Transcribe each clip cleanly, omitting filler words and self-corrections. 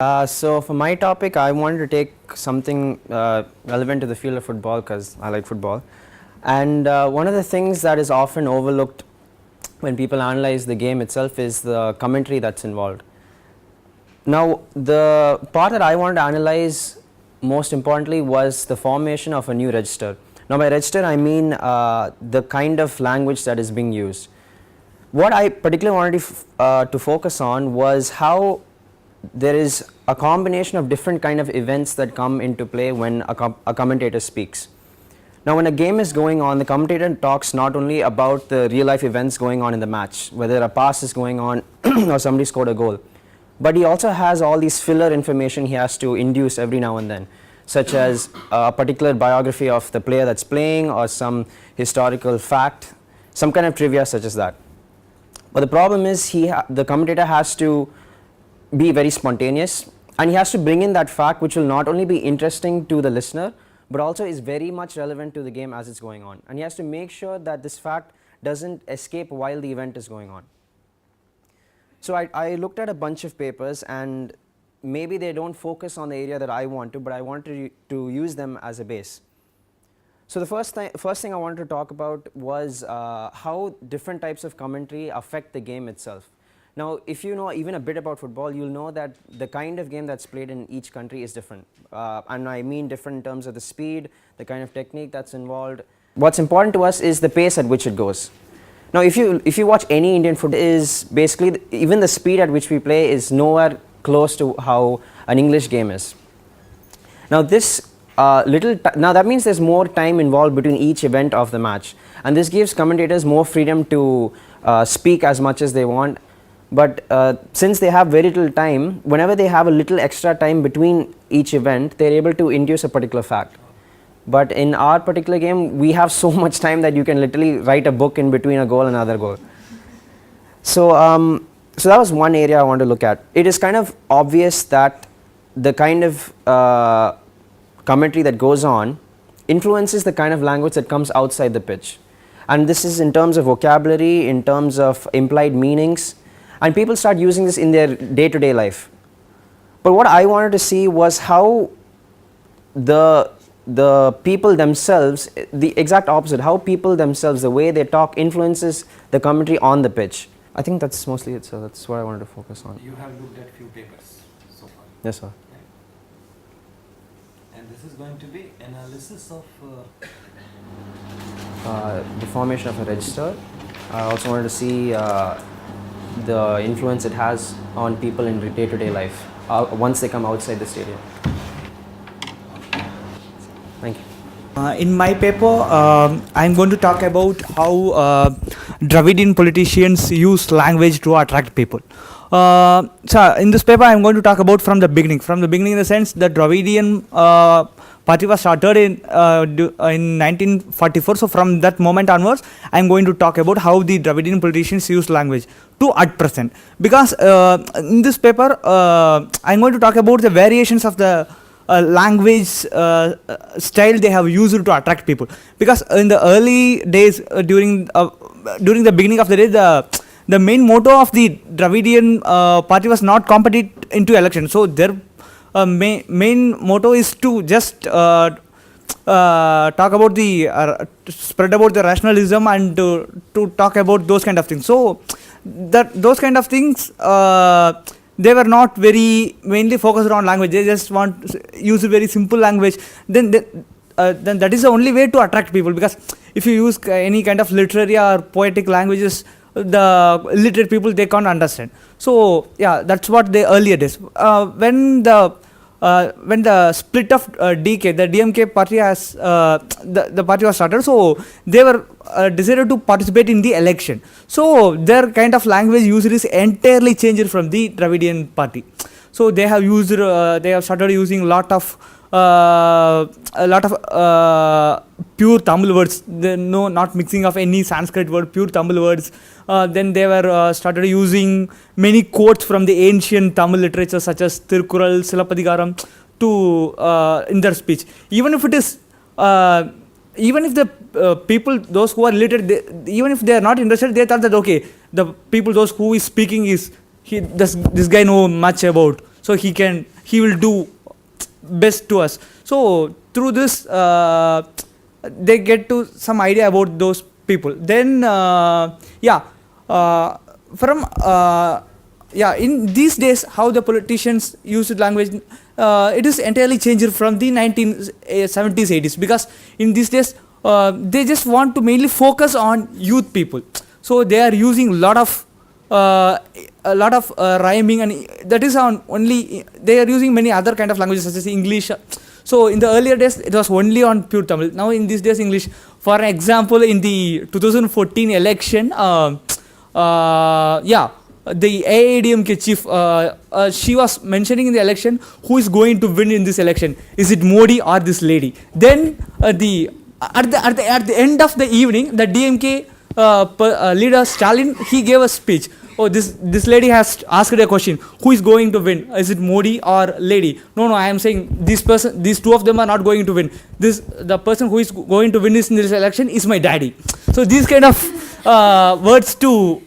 So for my topic, I wanted to take something relevant to the field of football because I like football. And one of the things that is often overlooked when people analyze the game itself is the commentary that's involved. Now, the part that I wanted to analyze most importantly was the formation of a new register. Now, by register, I mean the kind of language that is being used. What I particularly wanted to focus on was how there is a combination of different kind of events that come into play when a commentator speaks. Now, when a game is going on, the commentator talks not only about the real life events going on in the match, whether a pass is going on or somebody scored a goal, but he also has all these filler information he has to induce every now and then, such as a particular biography of the player that's playing or some historical fact, some kind of trivia such as that. But the problem is the commentator has to be very spontaneous, and he has to bring in that fact which will not only be interesting to the listener but also is very much relevant to the game as it's going on, and he has to make sure that this fact doesn't escape while the event is going on. So I looked at a bunch of papers, and maybe they don't focus on the area that I want to, but I wanted to use them as a base. So the first thing I wanted to talk about was how different types of commentary affect the game itself. Now, if you know even a bit about football, you'll know that the kind of game that's played in each country is different. And I mean different in terms of the speed, the kind of technique that's involved. What's important to us is the pace at which it goes. Now, if you watch any Indian football, is basically even the speed at which we play is nowhere close to how an English game is. Now, now that means there's more time involved between each event of the match, and this gives commentators more freedom to speak as much as they want. But since they have very little time, whenever they have a little extra time between each event, they're able to induce a particular fact. But in our particular game, we have so much time that you can literally write a book in between a goal and another goal. So that was one area I want to look at. It is kind of obvious that the kind of commentary that goes on influences the kind of language that comes outside the pitch. And this is in terms of vocabulary, in terms of implied meanings, and people start using this in their day-to-day life. But what I wanted to see was how the people themselves, the exact opposite, how people themselves, the way they talk influences the commentary on the pitch. I think that's mostly it, so that's what I wanted to focus on. You have looked at few papers so far. Yes, sir. Right. And this is going to be analysis of the formation of a register. I also wanted to see the influence it has on people in day-to-day life once they come outside the stadium. Thank you. In my paper, I'm going to talk about how Dravidian politicians use language to attract people. So in this paper, I'm going to talk about from the beginning. From the beginning, in the sense the Dravidian party was started in 1944. So from that moment onwards, I'm going to talk about how the Dravidian politicians use language to at present. Because in this paper, I'm going to talk about the variations of the language style they have used to attract people. Because in the early days, during the beginning of the day, the main motto of the Dravidian party was not compete into election. So their main motto is to just talk about spread about the rationalism and to talk about those kind of things. So those kind of things, they were not very mainly focused on language. They just want to use a very simple language. Then that is the only way to attract people. Because if you use any kind of literary or poetic languages, the illiterate people, they can't understand. So yeah, that's what the earlier days. When the split of DK, the DMK party has the party was started, so they were decided to participate in the election. So their kind of language used is entirely changed from the Dravidian party. So they have started using a lot of pure Tamil words. Not mixing of any Sanskrit word, pure Tamil words. Then they were started using many quotes from the ancient Tamil literature such as Tirukkural, Silappadigaram in their speech. Even if the people, those who are literate, even if they are not interested, they thought that okay, the people, those who is speaking this guy know much about. so he will do best to us. So through this they get to some idea about those people. Then from in these days how the politicians use language, it is entirely changed from the 1970s 80s, because in these days they just want to mainly focus on youth people. So they are using a lot of rhyming, and that is on only they are using many other kind of languages such as English. So in the earlier days it was only on pure Tamil. Now in these days English. For example, in the 2014 election, the AIDMK chief, she was mentioning in the election who is going to win in this election. Is it Modi or this lady? Then at the end of the evening, the DMK leader Stalin, he gave a speech. Oh, this lady has asked a question. Who is going to win? Is it Modi or lady? No, I am saying these two of them are not going to win. The person who is going to win in this election is my daddy. So these kind of words to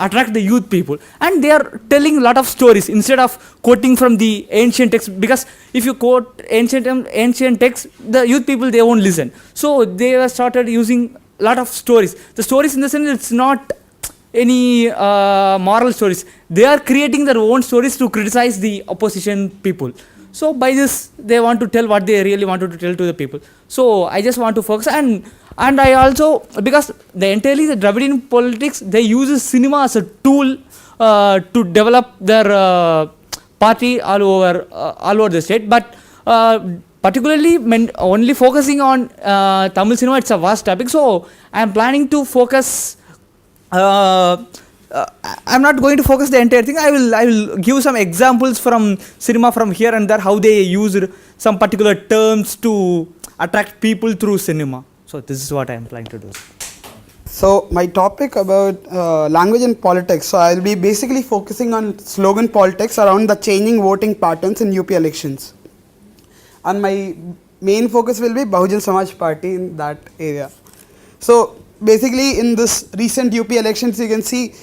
attract the youth people, and they are telling a lot of stories instead of quoting from the ancient text, because if you quote ancient text, the youth people, they won't listen. So they have started using a lot of stories. The stories in the sense, it's not any moral stories. They are creating their own stories to criticize the opposition people. So by this they want to tell what they really wanted to tell to the people. So I just want to focus, and I also, because the Dravidian politics, they use cinema as a tool to develop their party all over the state, but particularly only focusing on Tamil cinema, it's a vast topic. So I am planning to focus. I'm not going to focus the entire thing. I will give some examples from cinema from here and there, how they use some particular terms to attract people through cinema. So this is what I am planning to do. So my topic about language and politics. So I'll be basically focusing on slogan politics around the changing voting patterns in UP elections. And my main focus will be Bahujan Samaj Party in that area. So basically in this recent UP elections, you can see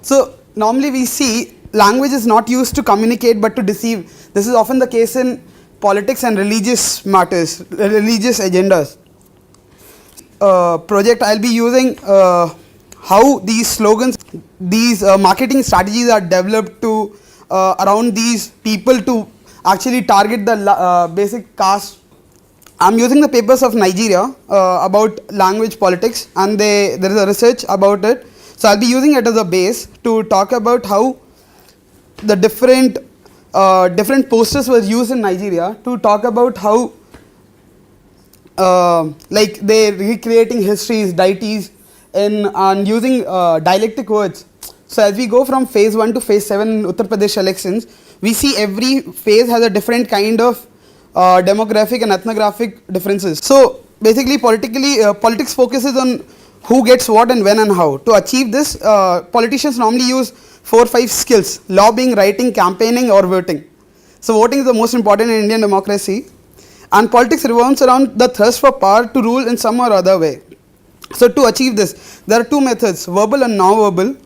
so normally we see language is not used to communicate but to deceive. This is often the case in politics and religious matters, religious agendas. Project I'll be using how these slogans, these marketing strategies are developed to around these people to actually target the basic caste. I'm using the papers of Nigeria about language politics, and there is a research about it. So I'll be using it as a base to talk about how the different posters were used in Nigeria to talk about how like they're recreating histories, deities, and using dialectic words. So as we go from phase 1 to phase 7 in Uttar Pradesh elections, we see every phase has a different kind of demographic and ethnographic differences. So basically politics focuses on who gets what and when and how. To achieve this, politicians normally use 4 or 5 skills: lobbying, writing, campaigning, or voting. So voting is the most important in Indian democracy, and politics revolves around the thirst for power to rule in some or other way. So to achieve this, there are 2 methods: verbal and non-verbal.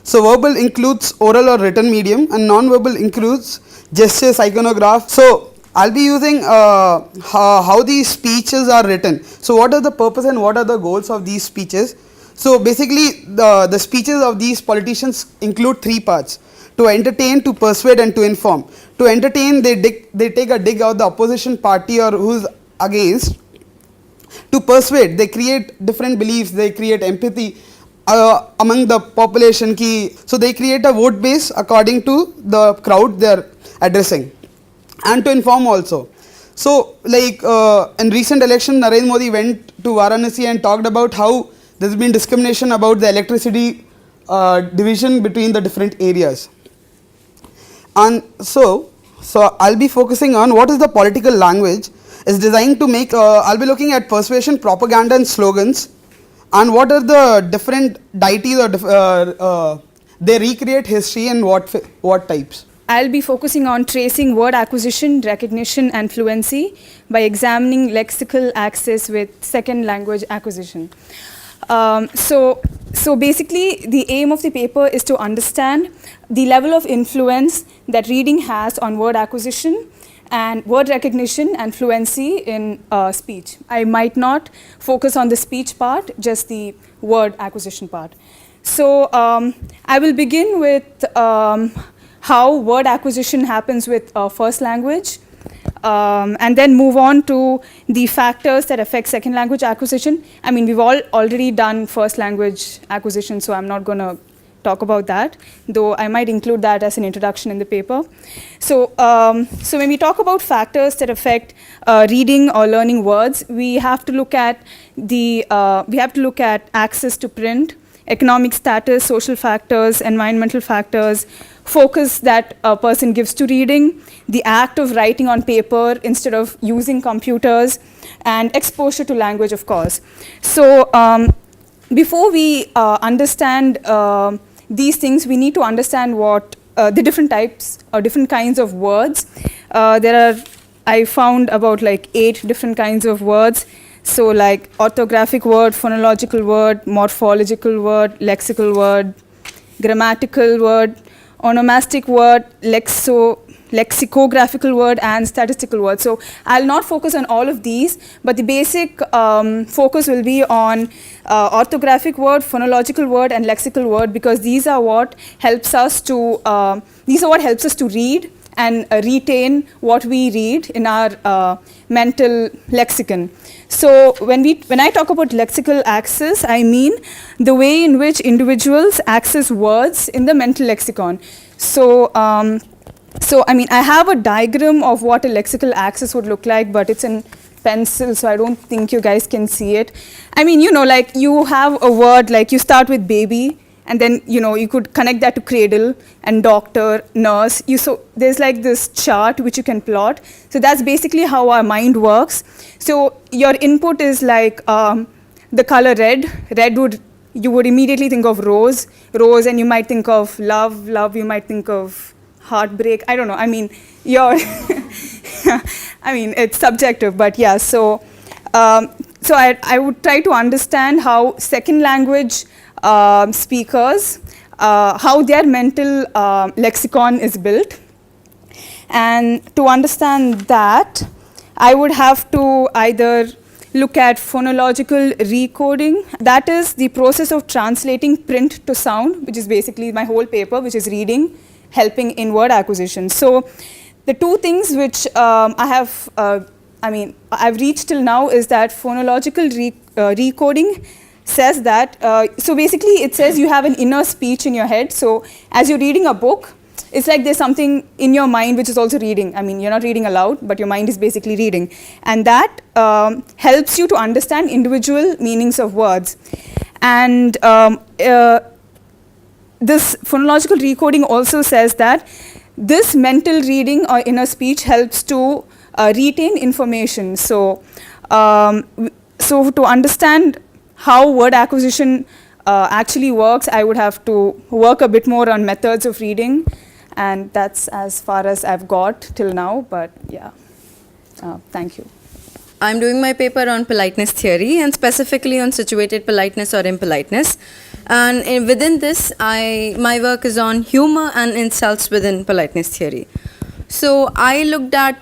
So verbal includes oral or written medium, and non-verbal includes gestures, iconograph. So I'll be using how these speeches are written. So what are the purpose and what are the goals of these speeches? So basically the speeches of these politicians include 3 parts: to entertain, to persuade, and to inform. To entertain, they take a dig out the opposition party or who's against. To persuade, they create different beliefs, they create empathy among the population. So they create a vote base according to the crowd they are addressing. And to inform also. So like in recent election, Narendra Modi went to Varanasi and talked about how there has been discrimination about the electricity division between the different areas. And so I'll be focusing on what is the political language is designed to make. I'll be looking at persuasion, propaganda, and slogans, and what are the different deities or they recreate history and what types. I'll be focusing on tracing word acquisition, recognition, and fluency by examining lexical access with second language acquisition. So basically, the aim of the paper is to understand the level of influence that reading has on word acquisition and word recognition and fluency in speech. I might not focus on the speech part, just the word acquisition part. So I will begin with how word acquisition happens with first language, and then move on to the factors that affect second language acquisition. I mean, we've all already done first language acquisition, so I'm not going to talk about that, though I might include that as an introduction in the paper. So when we talk about factors that affect reading or learning words, we have to look at access to print, economic status, social factors, environmental factors, focus that a person gives to reading, the act of writing on paper instead of using computers, and exposure to language, of course. So before we understand these things, we need to understand what the different types or different kinds of words. I found about like 8 different kinds of words. So like orthographic word, phonological word, morphological word, lexical word, grammatical word, onomastic word, lexicographical word, and statistical word. So I'll not focus on all of these, but the basic focus will be on orthographic word, phonological word, and lexical word, because these are what helps us to read and retain what we read in our mental lexicon. So when I talk about lexical access, I mean the way in which individuals access words in the mental lexicon. So I mean, I have a diagram of what a lexical access would look like, but it's in pencil, so I don't think you guys can see it. I mean, like you have a word, like you start with baby, and then, you could connect that to cradle and doctor, nurse. So there's like this chart which you can plot. So that's basically how our mind works. So your input is like the color red. You would immediately think of rose, and you might think of love, you might think of heartbreak. I don't know. I mean, I mean, it's subjective, but yeah. So I would try to understand how second language speakers, how their mental lexicon is built. And to understand that, I would have to either look at phonological recoding. That is the process of translating print to sound, which is basically my whole paper, which is reading, helping in word acquisition. So the 2 things which I've reached till now is that phonological recoding says that, so basically it says you have an inner speech in your head. So as you're reading a book, it's like there's something in your mind which is also reading. I mean, you're not reading aloud, but your mind is basically reading. And that helps you to understand individual meanings of words. And this phonological recoding also says that this mental reading or inner speech helps to retain information. So to understand how word acquisition actually works, I would have to work a bit more on methods of reading, and that's as far as I've got till now, but yeah, thank you. I'm doing my paper on politeness theory, and specifically on situated politeness or impoliteness. And within this, my work is on humor and insults within politeness theory. So I looked at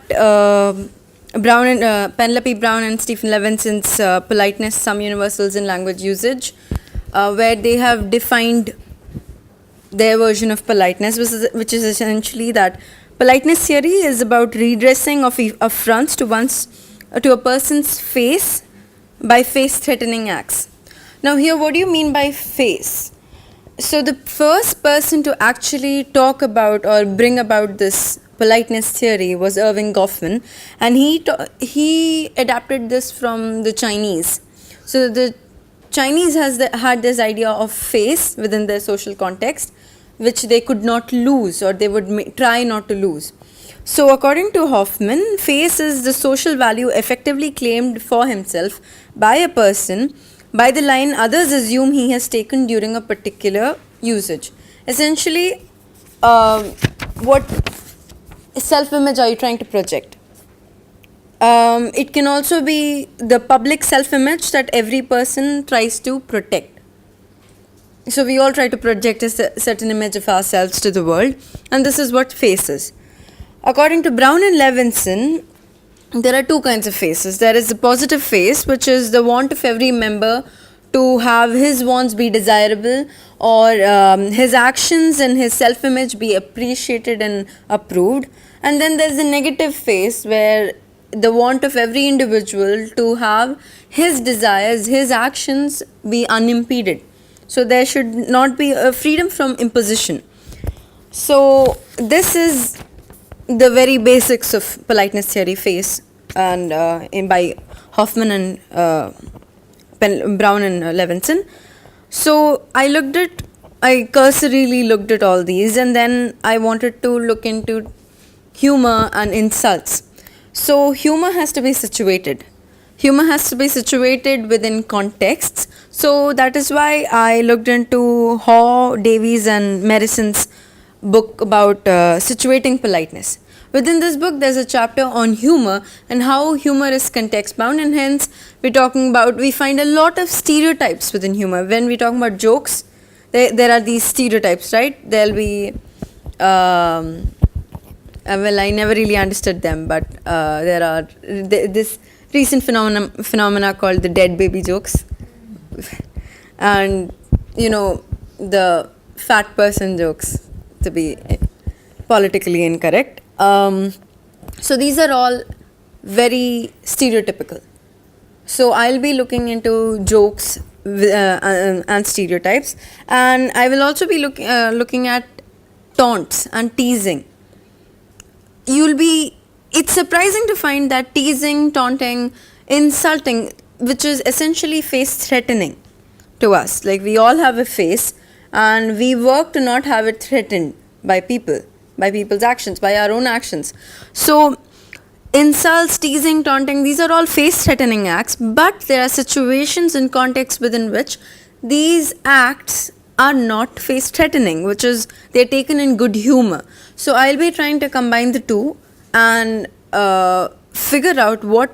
Penelope Brown and Stephen Levinson's Politeness, Some Universals in Language Usage, where they have defined their version of politeness, which is essentially that politeness theory is about redressing of affronts to a person's face by face-threatening acts. Now here, what do you mean by face? So the first person to actually talk about or bring about this politeness theory was Erving Goffman, and he adapted this from the Chinese. So the Chinese had this idea of face within their social context, which they could not lose, or they would try not to lose. So according to Hoffman, face is the social value effectively claimed for himself by a person by the line others assume he has taken during a particular usage. Essentially, what self-image are you trying to project? It can also be the public self-image that every person tries to protect. So we all try to project a certain image of ourselves to the world, and this is what face is. According to Brown and Levinson, there are two kinds of faces. There is the positive face, which is the want of every member to have his wants be desirable, or his actions and his self-image be appreciated and approved. And then there's the negative face, where the want of every individual to have his desires, his actions be unimpeded. So there should not be a freedom from imposition. So this is the very basics of politeness theory face, and by Hoffman and Brown and Levinson. So I cursorily looked at all these, and then I wanted to look into humor and insults. So humor has to be situated. Humor has to be situated within contexts. So that is why I looked into Haw, Davies and Merison's book about situating politeness. Within this book, there's a chapter on humor and how humor is context bound, and hence we find a lot of stereotypes within humor. When we talk about jokes, there are these stereotypes, right? There'll be, well, I never really understood them, but there are this recent phenomena called the dead baby jokes, and the fat person jokes, to be politically incorrect. So these are all very stereotypical. So I'll be looking into jokes and stereotypes, and I will also be looking at taunts and teasing. It's surprising to find that teasing, taunting, insulting, which is essentially face threatening to us. Like, we all have a face, and we work to not have it threatened by people, by people's actions, by our own actions. So insults, teasing, taunting, these are all face threatening acts, but there are situations and contexts within which these acts are not face threatening, which is they're taken in good humor. So I'll be trying to combine the two and figure out what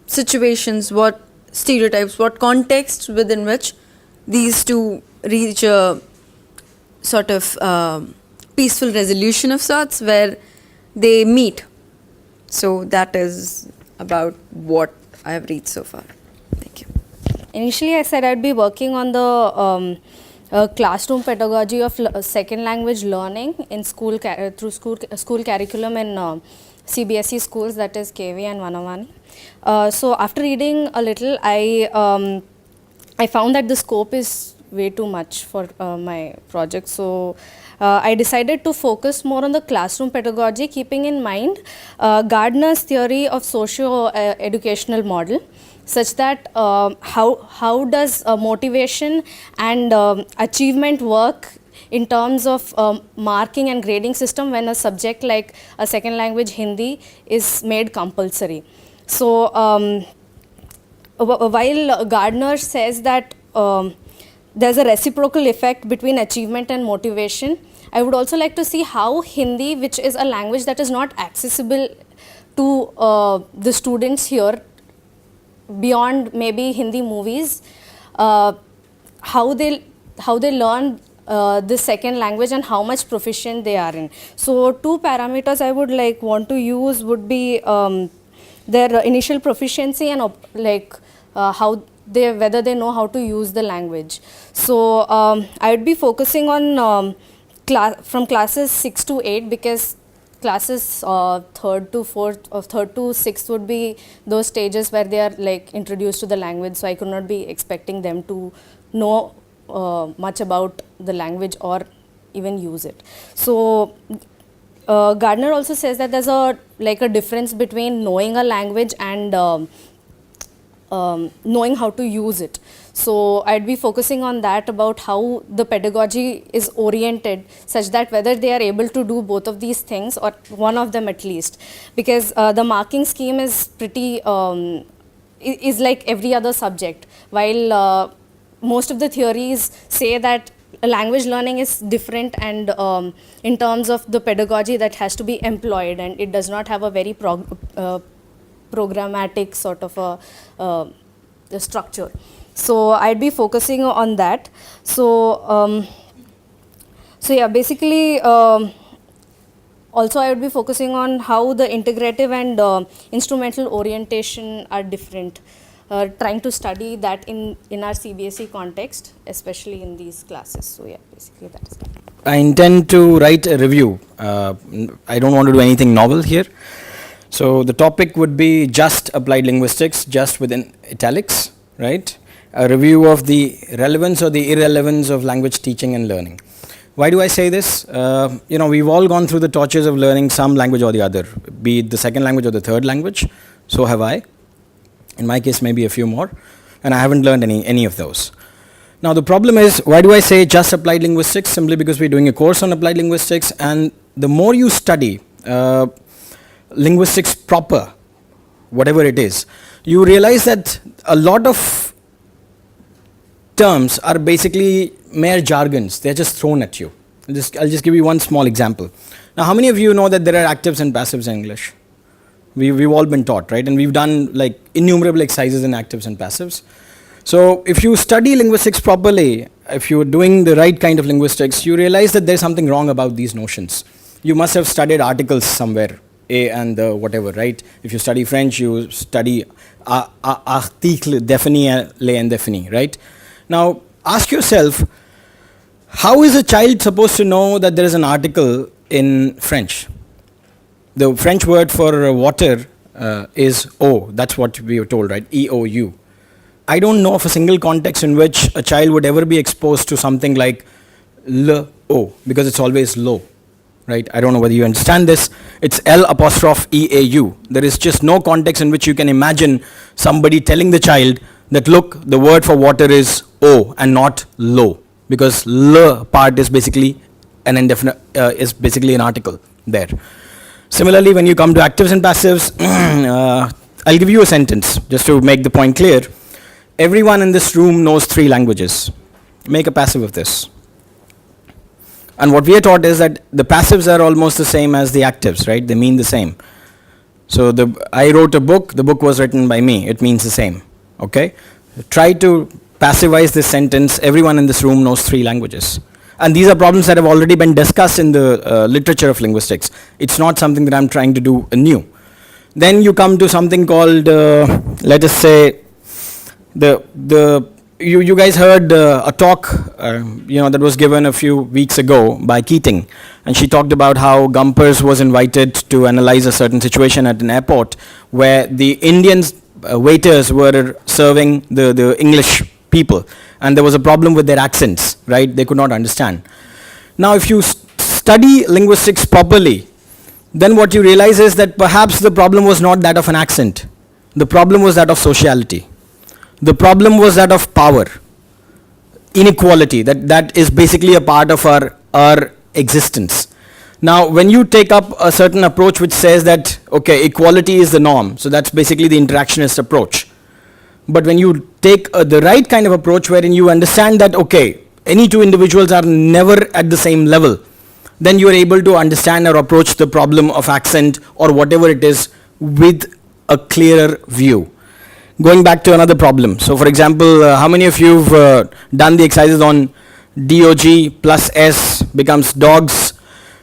situations, what stereotypes, what contexts within which these two reach a sort of peaceful resolution of sorts, where they meet. So that is about what I have read so far. Thank you. Initially, I said I'd be working on the classroom pedagogy of second language learning in school through school curriculum in CBSE schools, that is KV and Vanavani. So after reading a little, I found that the scope is way too much for my project. So I decided to focus more on the classroom pedagogy, keeping in mind Gardner's theory of socio-educational model, such that how does motivation and achievement work in terms of marking and grading system when a subject like a second language Hindi is made compulsory. So while Gardner says that there's a reciprocal effect between achievement and motivation, I would also like to see how Hindi, which is a language that is not accessible to the students here beyond maybe Hindi movies, how they learn the second language and how much proficient they are in. So two parameters I would want to use would be their initial proficiency and how whether they know how to use the language. So I would be focusing on from classes 6 to 8, because classes 3rd to 4th or 3rd to 6th would be those stages where they are introduced to the language. So I could not be expecting them to know much about the language or even use it. So Gardner also says that there's a difference between knowing a language and knowing how to use it. So I'd be focusing on that, about how the pedagogy is oriented such that whether they are able to do both of these things or one of them at least, because the marking scheme is pretty is like every other subject, while most of the theories say that language learning is different and in terms of the pedagogy that has to be employed, and it does not have a very programmatic sort of a structure. So I'd be focusing on that. So yeah, basically also I would be focusing on how the integrative and instrumental orientation are different. Trying to study that in our CBSE context, especially in these classes. So yeah, basically that is that. I intend to write a review. I don't want to do anything novel here. So the topic would be just applied linguistics, just within italics, right? A review of the relevance or the irrelevance of language teaching and learning. Why do I say this? We've all gone through the tortures of learning some language or the other, be it the second language or the third language. So have I. In my case, maybe a few more. And I haven't learned any of those. Now the problem is, why do I say just applied linguistics? Simply because we're doing a course on applied linguistics, and the more you study linguistics proper, whatever it is, you realize that a lot of terms are basically mere jargons. They're just thrown at you. I'll just give you one small example. Now, how many of you know that there are actives and passives in English? We've all been taught, right? And we've done like innumerable exercises in actives and passives. So if you study linguistics properly, if you're doing the right kind of linguistics, you realize that there's something wrong about these notions. You must have studied articles somewhere, a and the whatever, right? If you study French, you study article défini, les indéfinis, right? Now, ask yourself, how is a child supposed to know that there is an article in French? The French word for water is eau. That's what we were told, right? E-O-U. I don't know of a single context in which a child would ever be exposed to something like L-O, because it's always low, right? I don't know whether you understand this. It's L'-E-A-U. There is just no context in which you can imagine somebody telling the child that, look, the word for water is O and not low, because L part is basically an indefinite, is basically an article there. Similarly, when you come to actives and passives, I'll give you a sentence just to make the point clear. Everyone in this room knows 3 languages. Make a passive of this. And what we are taught is that the passives are almost the same as the actives, right? They mean the same. So I wrote a book, the book was written by me, it means the same. Okay? Try to passivize this sentence, everyone in this room knows 3 languages. And these are problems that have already been discussed in the literature of linguistics. It's not something that I'm trying to do anew. Then you come to something called, let us say, you guys heard a talk, that was given a few weeks ago by Keating, and she talked about how Gumpers was invited to analyze a certain situation at an airport where the Indians waiters were serving the English people, and there was a problem with their accents, right? They could not understand. Now, if you study linguistics properly, then what you realize is that perhaps the problem was not that of an accent. The problem was that of sociality. The problem was that of power, inequality, that is basically a part of our existence. Now, when you take up a certain approach which says that, okay, equality is the norm, so that's basically the interactionist approach. But when you take the right kind of approach wherein you understand that, okay, any 2 individuals are never at the same level, then you are able to understand or approach the problem of accent or whatever it is with a clearer view. Going back to another problem. So for example, how many of you have done the exercises on DOG plus S becomes dogs,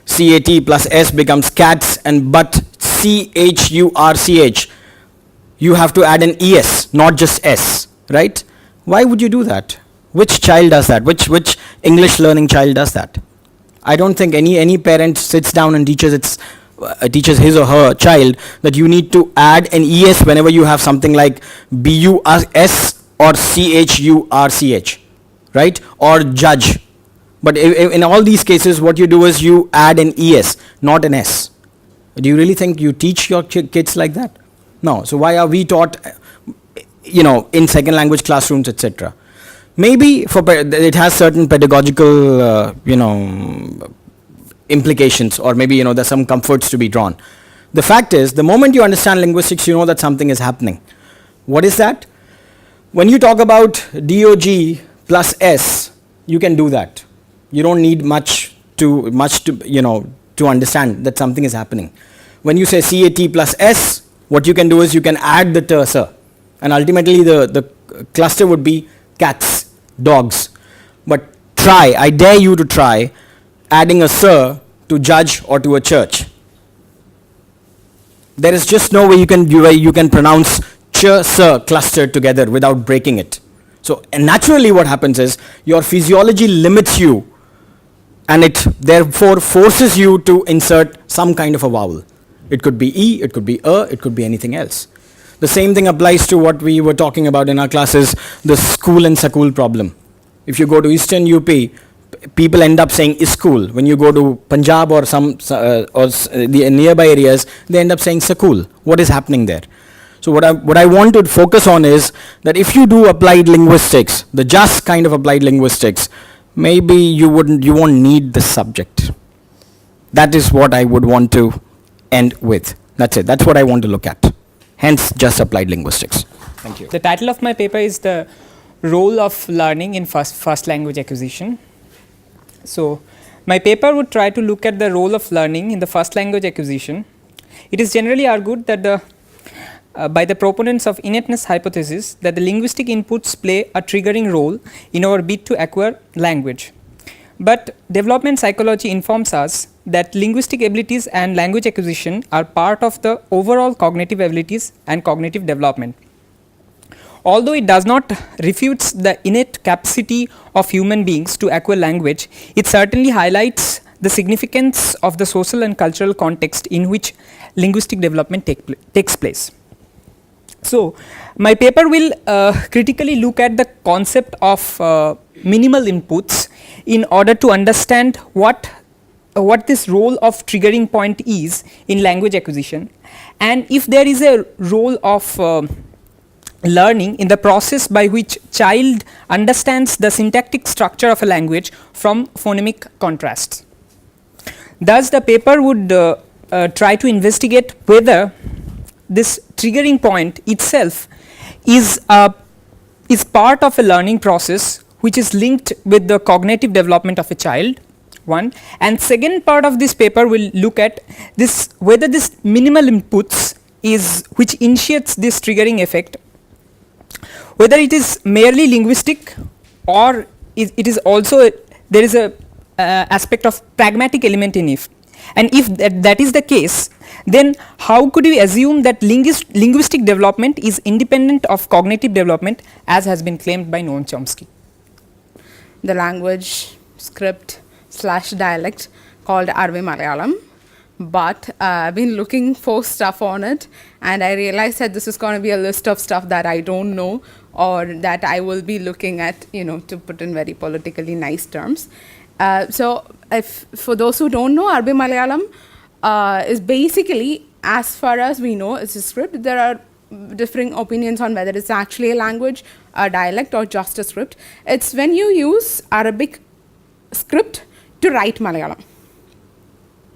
CAT plus S becomes cats, and but CHURCH, you have to add an ES, not just S, right? Why would you do that? Which child does that? Which English learning child does that? I don't think any parent sits down and teaches his or her child that you need to add an ES whenever you have something like BUS or CHURCH, right? Or judge. But in all these cases, what you do is you add an ES, not an S. Do you really think you teach your kids like that? No. So why are we taught, in second language classrooms, etc.? Maybe it has certain pedagogical, implications, or maybe there's some comforts to be drawn. The fact is, the moment you understand linguistics, you know that something is happening. What is that? When you talk about DOG plus S, you can do that. You don't need much to understand that something is happening. When you say CAT plus S, what you can do is you can add the ter, sir. And ultimately the cluster would be cats, dogs. But try, I dare you to try adding a sir to judge or to a church. There is just no way you can pronounce ch, sir clustered together without breaking it. So and naturally what happens is your physiology limits you, and it therefore forces you to insert some kind of a vowel. It could be E, it could be it could be anything else. The same thing applies to what we were talking about in our classes, the school and school problem. If you go to Eastern UP, people end up saying iskul. When you go to Punjab or the nearby areas, they end up saying sakul. What is happening there? So what I want to focus on is that if you do applied linguistics, the just kind of applied linguistics, maybe you won't need the subject. That is what I would want to end with. That's it. That's what I want to look at. Hence, just applied linguistics. Thank you. The title of my paper is the role of learning in first language acquisition. So, my paper would try to look at the role of learning in the first language acquisition. It is generally argued that by the proponents of innateness hypothesis that the linguistic inputs play a triggering role in our bid to acquire language. But development psychology informs us that linguistic abilities and language acquisition are part of the overall cognitive abilities and cognitive development. Although it does not refutes the innate capacity of human beings to acquire language, it certainly highlights the significance of the social and cultural context in which linguistic development takes place. So, my paper will critically look at the concept of minimal inputs in order to understand what this role of triggering point is in language acquisition, and if there is a role of learning in the process by which child understands the syntactic structure of a language from phonemic contrasts. Thus, the paper would try to investigate whether this triggering point itself is part of a learning process which is linked with the cognitive development of a child, one, and second part of this paper will look at this, whether this minimal inputs which initiates this triggering effect, whether it is merely linguistic or it is also there is a aspect of pragmatic element in it. And if that is the case, then how could we assume that linguistic development is independent of cognitive development, as has been claimed by Noam Chomsky? The language script / dialect called Arabic Malayalam, but I've been looking for stuff on it, and I realized that this is going to be a list of stuff that I don't know or that I will be looking at, to put in very politically nice terms. So if for those who don't know, Arabic Malayalam is basically, as far as we know, it's a script. There are differing opinions on whether it's actually a language, a dialect, or just a script. It's when you use Arabic script to write Malayalam.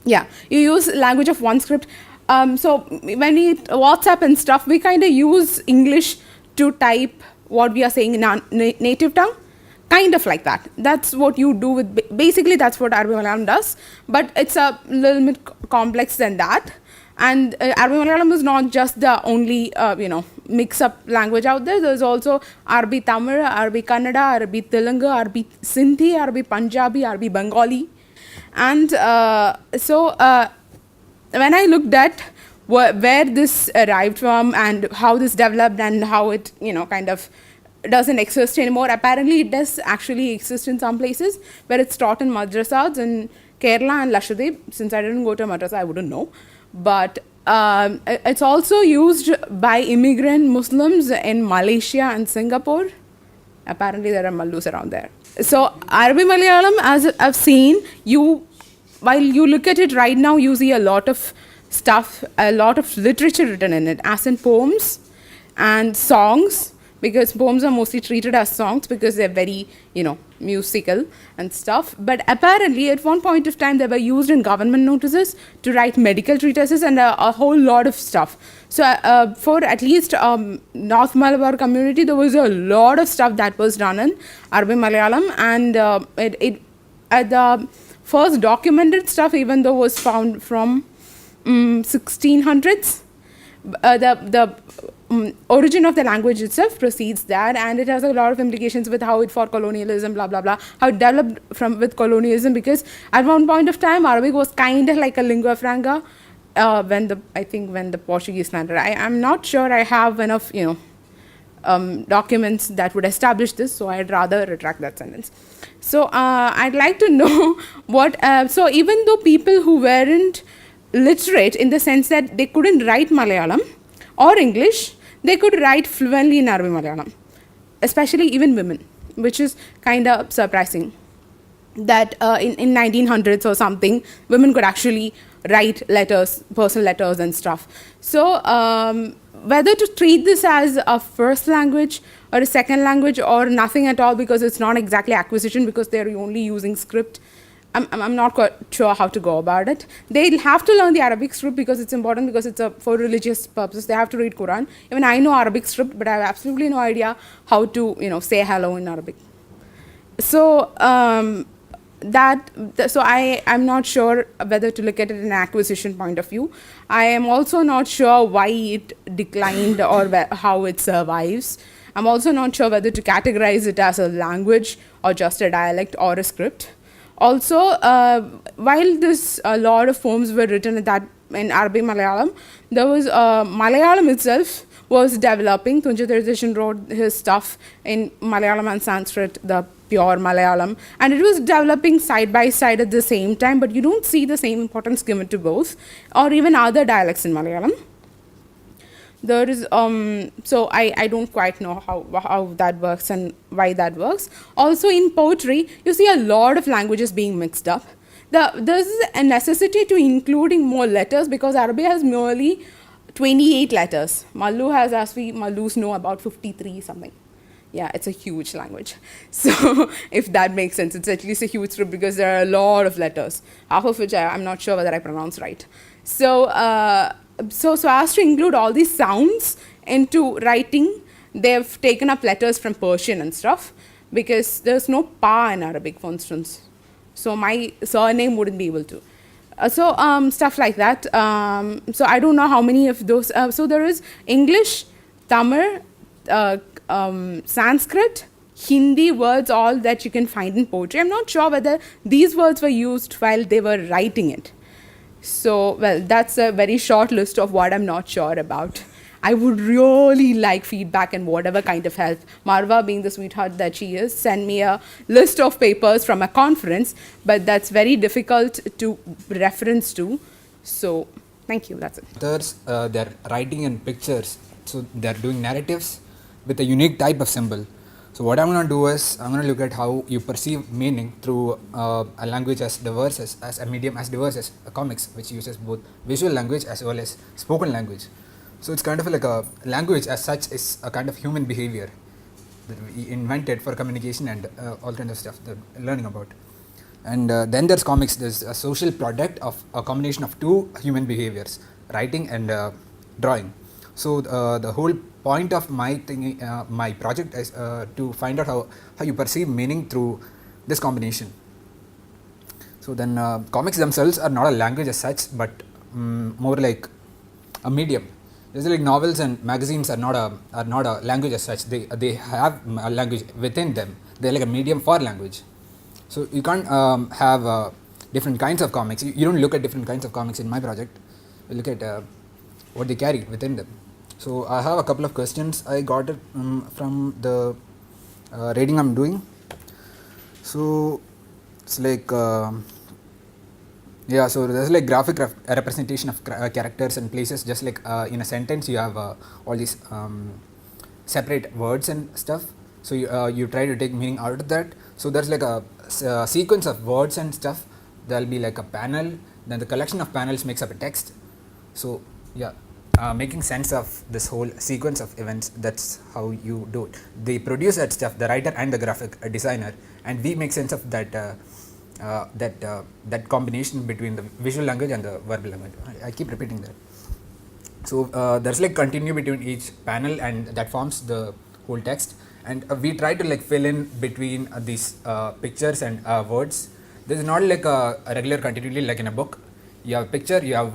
Yeah, you use language of one script. So when we WhatsApp and stuff, we kind of use English to type what we are saying in our native tongue. Kind of like that. That's what you do with, basically that's what Arabic Malayalam does, but it's a little bit complex than that. And Arabic Malayalam is not just the only, mix-up language out there. There's also Arabic Tamil, Arabic Kannada, Arabic Telugu, Arabic Sindhi, Arabic Punjabi, Arabic Bengali. And so when I looked at where this arrived from and how this developed and how it, kind of doesn't exist anymore. Apparently, it does actually exist in some places where it's taught in madrasas in Kerala and Lakshadweep. Since I didn't go to a madrasa, I wouldn't know. But it's also used by immigrant Muslims in Malaysia and Singapore. Apparently, there are Mallus around there. So, Arabic Malayalam, as I've seen, while you look at it right now, you see a lot of stuff, a lot of literature written in it, as in poems and songs. Because poems are mostly treated as songs because they're very, musical and stuff. But apparently, at one point of time, they were used in government notices to write medical treatises and a whole lot of stuff. So for at least North Malabar community, there was a lot of stuff that was done in Arabic Malayalam. And the first documented stuff, even though was found from 1600s, origin of the language itself precedes that, and it has a lot of implications with how it fought colonialism, blah blah blah, how it developed from with colonialism, because at one point of time Arabic was kind of like a lingua franca when the Portuguese landed. I'm not sure I have enough documents that would establish this, so I'd rather retract that sentence. So I'd like to know what, so even though people who weren't literate in the sense that they couldn't write Malayalam or English, they could write fluently in Arabic Malayalam, especially even women, which is kind of surprising that in 1900s or something, women could actually write letters, personal letters and stuff. So whether to treat this as a first language or a second language or nothing at all, because it's not exactly acquisition, because they're only using script, I'm not quite sure how to go about it. They'll have to learn the Arabic script because it's important, because it's for religious purposes. They have to read Quran. Even I know Arabic script, but I have absolutely no idea how to say hello in Arabic. So I'm not sure whether to look at it in an acquisition point of view. I am also not sure why it declined or how it survives. I'm also not sure whether to categorize it as a language or just a dialect or a script. Also, while a lot of poems were written in Arabic Malayalam, there was Malayalam itself was developing. Tunjatharishan wrote his stuff in Malayalam and Sanskrit, the pure Malayalam, and it was developing side by side at the same time, but you don't see the same importance given to both, or even other dialects in Malayalam. There is so I don't quite know how that works and why that works. Also in poetry, you see a lot of languages being mixed up. There's a necessity to including more letters, because Arabic has merely 28 letters. Mallu has, as we Mallus know, about 53 something. Yeah, it's a huge language. So if that makes sense, it's at least a huge script, because there are a lot of letters, half of which I'm not sure whether I pronounce right. So so as to include all these sounds into writing, they've taken up letters from Persian and stuff, because there's no pa in Arabic, for instance. So my surname wouldn't be able to. Stuff like that. So I don't know how many of those. So there is English, Tamil, Sanskrit, Hindi words, all that you can find in poetry. I'm not sure whether these words were used while they were writing it. So, well, that's a very short list of what I'm not sure about. I would really like feedback and whatever kind of help. Marwa, being the sweetheart that she is, send me a list of papers from a conference, but that's very difficult to reference to. So, thank you, that's it. Others, they're writing in pictures, so they're doing narratives with a unique type of symbol. So what I'm going to do is, I'm going to look at how you perceive meaning through a language as diverse as a medium as diverse as comics, which uses both visual language as well as spoken language. So it's kind of like a language as such is a kind of human behavior that we invented for communication and all kinds of stuff that we're learning about. And then there's comics. There's a social product of a combination of two human behaviors, writing and drawing. So the whole point of my project is to find out how you perceive meaning through this combination. So then comics themselves are not a language as such, but more like a medium. Just like novels and magazines are not a language as such. They have a language within them. They're like a medium for language. So you can't have different kinds of comics. You don't look at different kinds of comics in my project. You look at what they carry within them. So I have a couple of questions. I got it from the reading I'm doing. So it's like so there's like graphic representation of characters and places. Just like in a sentence, you have all these separate words and stuff. So you try to take meaning out of that. So there's like a sequence of words and stuff. There'll be like a panel. Then the collection of panels makes up a text. So yeah. Making sense of this whole sequence of events, that's how you do it. They produce that stuff, the writer and the graphic designer, and we make sense of that that combination between the visual language and the verbal language. I keep repeating that. So there's like continuity between each panel, and that forms the whole text, and we try to like fill in between these pictures and words. This is not like a regular continuity like in a book. You have a picture, you have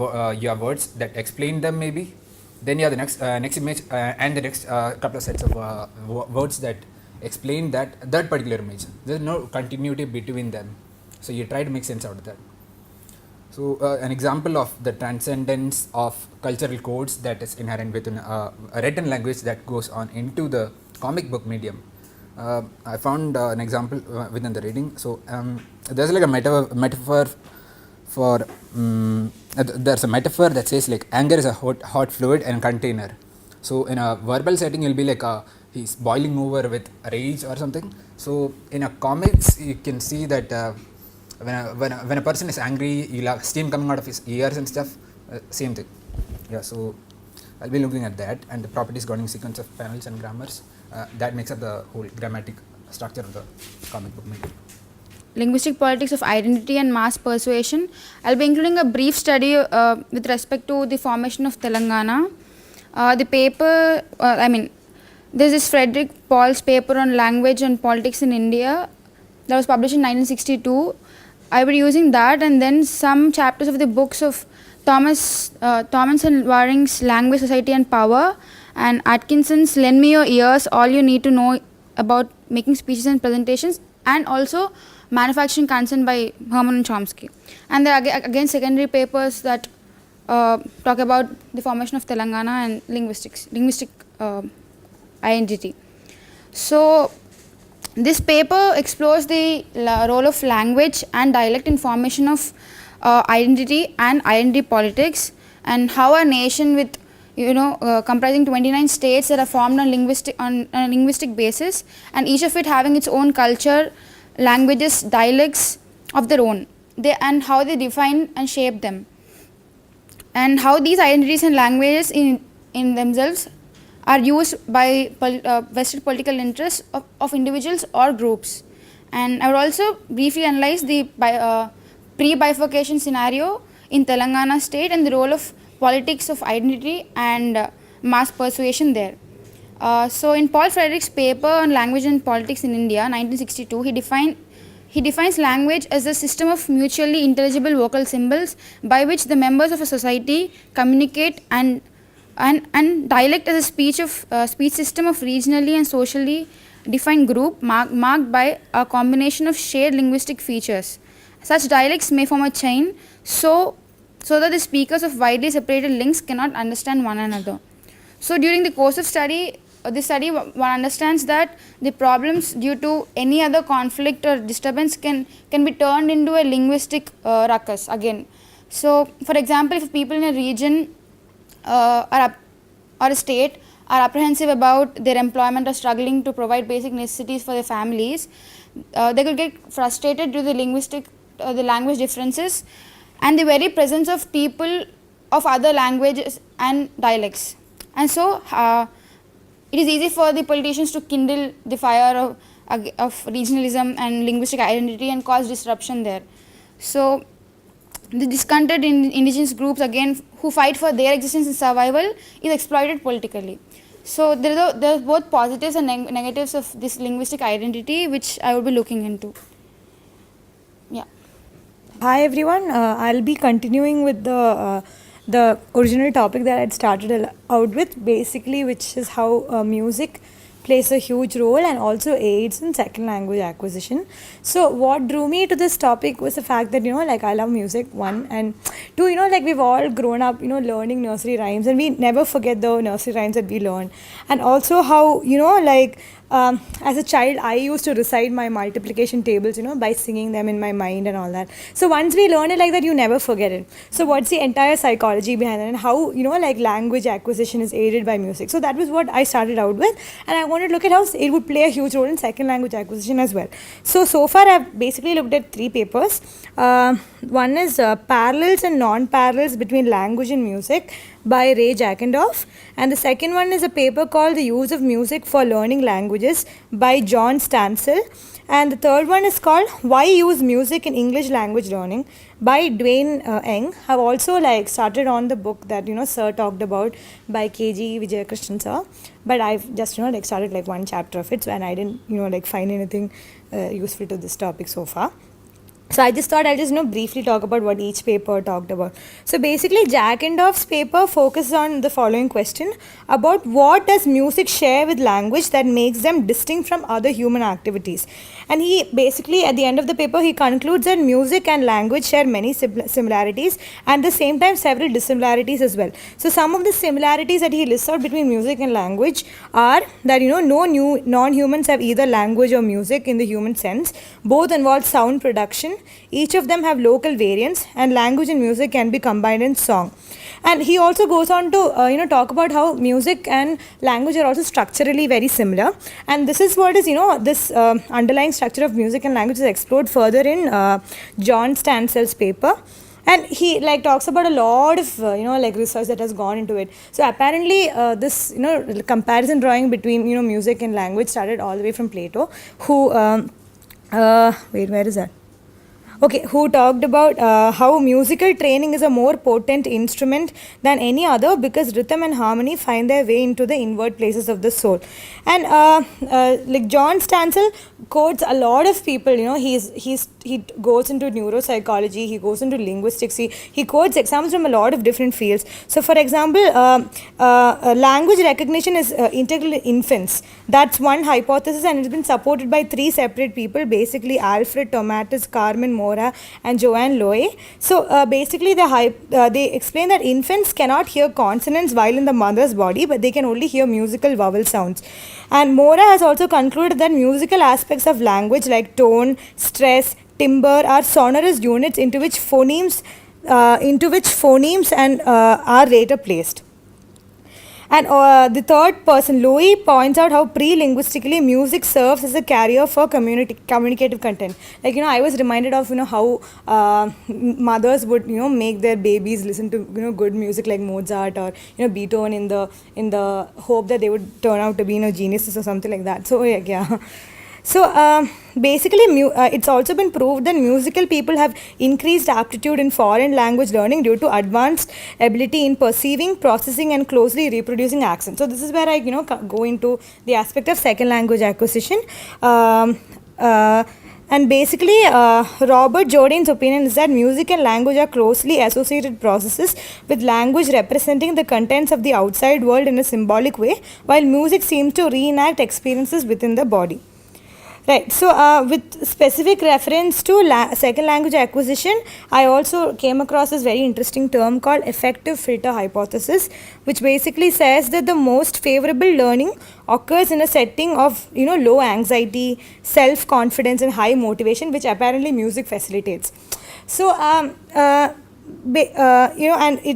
words that explain them maybe, then you have the next image and the next couple of sets of words that explain that particular image. There's no continuity between them, so you try to make sense out of that. So an example of the transcendence of cultural codes that is inherent within a written language that goes on into the comic book medium. I found an example within the reading. So there's like a metaphor for there's a metaphor that says like anger is a hot fluid and container. So in a verbal setting, you'll be like he's boiling over with rage or something. So in a comics, you can see that when a person is angry, you'll have steam coming out of his ears and stuff. Same thing. Yeah. So I'll be looking at that and the properties governing sequence of panels and grammars. That makes up the whole grammatic structure of the comic book medium. Linguistic politics of identity and mass persuasion. I'll be including a brief study with respect to the formation of Telangana. The paper, there's this Frederick Paul's paper on language and politics in India that was published in 1962. I'll be using that and then some chapters of the books of Thomas and Waring's Language, Society and Power and Atkinson's Lend Me Your Ears, All You Need to Know About Making Speeches and Presentations, and also Manufacturing Consent by Herman and Chomsky. And there are again secondary papers that talk about the formation of Telangana and linguistic identity. So this paper explores the role of language and dialect in formation of identity and identity politics, and how a nation with comprising 29 states that are formed on a linguistic basis, and each of it having its own culture, languages, dialects of their own, and how they define and shape them, and how these identities and languages in themselves are used by vested political interests of individuals or groups. And I would also briefly analyze the pre-bifurcation scenario in Telangana state and the role of politics of identity and mass persuasion there. So in Paul Frederick's paper on language and politics in India, 1962, he defines language as a system of mutually intelligible vocal symbols by which the members of a society communicate, and dialect as a speech system of regionally and socially defined group marked by a combination of shared linguistic features. Such dialects may form a chain so that the speakers of widely separated links cannot understand one another. So during the course of this study, one understands that the problems due to any other conflict or disturbance can be turned into a linguistic ruckus again. So for example, if people in a region or a state are apprehensive about their employment or struggling to provide basic necessities for their families, they could get frustrated due to the language differences and the very presence of people of other languages and dialects. And so it is easy for the politicians to kindle the fire of regionalism and linguistic identity and cause disruption there. So the discontented indigenous groups, again, who fight for their existence and survival, is exploited politically. So there are both positives and negatives of this linguistic identity, which I will be looking into. Yeah. Hi everyone, I'll be continuing with the original topic that I'd started out with, basically, which is how music plays a huge role and also aids in second language acquisition. So what drew me to this topic was the fact that, I love music, one, and two, we've all grown up, learning nursery rhymes, and we never forget the nursery rhymes that we learned. And also how, as a child, I used to recite my multiplication tables, by singing them in my mind and all that. So once we learn it like that, you never forget it. So what's the entire psychology behind it, and how, language acquisition is aided by music. So that was what I started out with, and I wanted to look at how it would play a huge role in second language acquisition as well. So far I've basically looked at three papers. One is Parallels and Non-Parallels Between Language and Music by Ray Jackendorf, and the second one is a paper called The Use of Music for Learning Languages by John Stansel, and the third one is called Why Use Music in English Language Learning by Dwayne Eng. I've also started on the book that Sir talked about by KG Vijayakrishnan Sir, but I've just started one chapter of it, and I didn't find anything useful to this topic so far. So I just thought I'll just briefly talk about what each paper talked about. So basically, Jack and Doff's paper focuses on the following question about what does music share with language that makes them distinct from other human activities. And he basically, at the end of the paper, he concludes that music and language share many similarities and at the same time several dissimilarities as well. So some of the similarities that he lists out between music and language are that no new non-humans have either language or music in the human sense. Both involve sound production. Each of them have local variants, and language and music can be combined in song. And he also goes on to talk about how music and language are also structurally very similar. And this is what is this underlying structure of music and language is explored further in John Stansell's paper. And he talks about a lot of research that has gone into it. So apparently this comparison drawing between music and language started all the way from Plato, who where is that? Okay, who talked about how musical training is a more potent instrument than any other because rhythm and harmony find their way into the inward places of the soul. And John Stansell quotes a lot of people. He goes into neuropsychology, he goes into linguistics, he quotes examples from a lot of different fields. So for example, language recognition is integral in infants. That's one hypothesis, and it's been supported by 3 separate people, basically Alfred Tomatis, Carmen Mora, and Joanne Loe. So basically they explain that infants cannot hear consonants while in the mother's body, but they can only hear musical vowel sounds. And Mora has also concluded that musical aspects of language like tone, stress, timbre are sonorous units into which phonemes and are later placed. And the third person, Louis, points out how pre-linguistically music serves as a carrier for communicative content. I was reminded of how mothers would make their babies listen to good music like Mozart or Beethoven in the hope that they would turn out to be geniuses or something like that. So yeah. So basically, it's also been proved that musical people have increased aptitude in foreign language learning due to advanced ability in perceiving, processing, and closely reproducing accents. So this is where I go into the aspect of second language acquisition. And basically, Robert Jordan's opinion is that music and language are closely associated processes, with language representing the contents of the outside world in a symbolic way, while music seems to reenact experiences within the body. Right, so with specific reference to second language acquisition, I also came across this very interesting term called effective filter hypothesis, which basically says that the most favorable learning occurs in a setting of low anxiety, self-confidence, and high motivation, which apparently music facilitates. So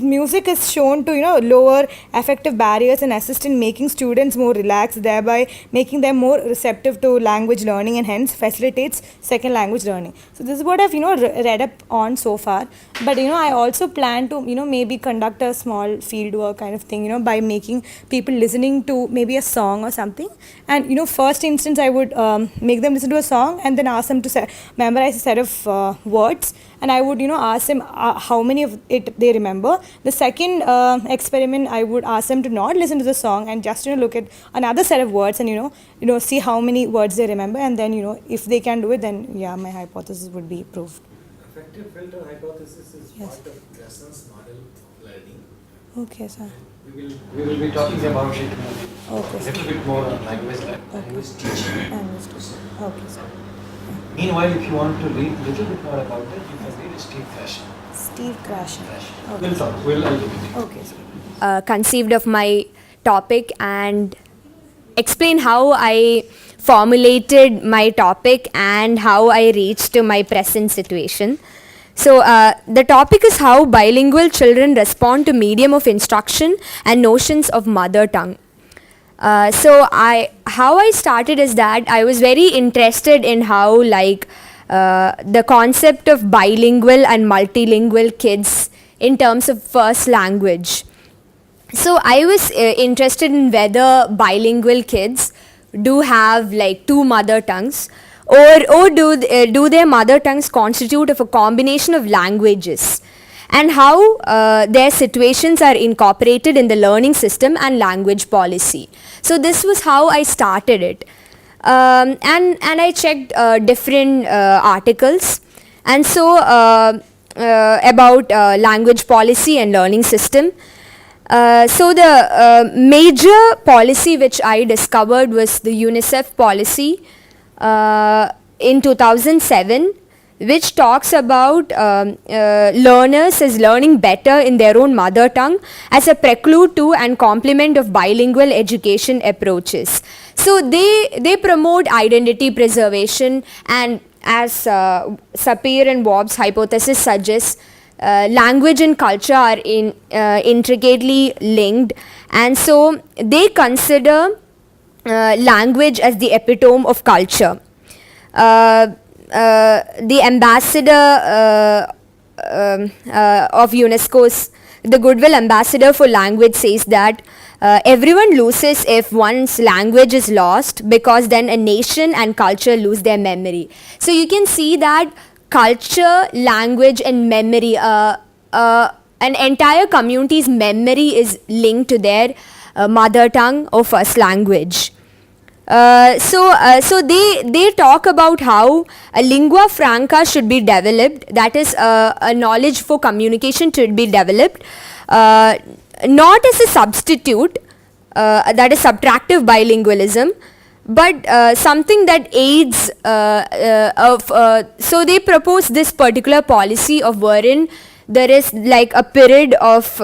music is shown to lower affective barriers and assist in making students more relaxed, thereby making them more receptive to language learning, and hence facilitates second language learning. So this is what I've read up on so far. But I also plan to maybe conduct a small field work kind of thing by making people listening to maybe a song or something. And first instance I would make them listen to a song and then ask them to memorize a set of words. And I would ask them how many of it they remember. The second experiment, I would ask them to not listen to the song and just look at another set of words and see how many words they remember. And then if they can do it, then yeah, my hypothesis would be proved. Effective filter hypothesis is part of Grasson's model of learning. Okay, sir. We will be talking about it a little bit more on language teaching. Okay, sir. Meanwhile, if you want to read a little bit more about it, you can read Steve Krashen. Steve Krashen. Okay. We'll talk. I'll do it. Okay, sir. Conceived of my topic and explain how I formulated my topic and how I reached to my present situation. So the topic is how bilingual children respond to medium of instruction and notions of mother tongue. How I started is that I was very interested in how the concept of bilingual and multilingual kids in terms of first language. So I was interested in whether bilingual kids do have 2 mother tongues, or do their mother tongues constitute of a combination of languages, and how their situations are incorporated in the learning system and language policy. So this was how I started it. And I checked different articles, And so about language policy and learning system. So the major policy which I discovered was the UNICEF policy in 2007, which talks about learners as learning better in their own mother tongue as a prelude to and complement of bilingual education approaches. So they promote identity preservation, and as Sapir and Bob's hypothesis suggests, language and culture are intricately linked, and so they consider language as the epitome of culture. The ambassador of UNESCO's, the Goodwill Ambassador for Language, says that everyone loses if one's language is lost, because then a nation and culture lose their memory. So you can see that culture, language and memory, an entire community's memory is linked to their mother tongue or first language. So they talk about how a lingua franca should be developed, that is a knowledge for communication should be developed, not as a substitute, that is subtractive bilingualism, but something that aids so they propose this particular policy of wherein there is like a period of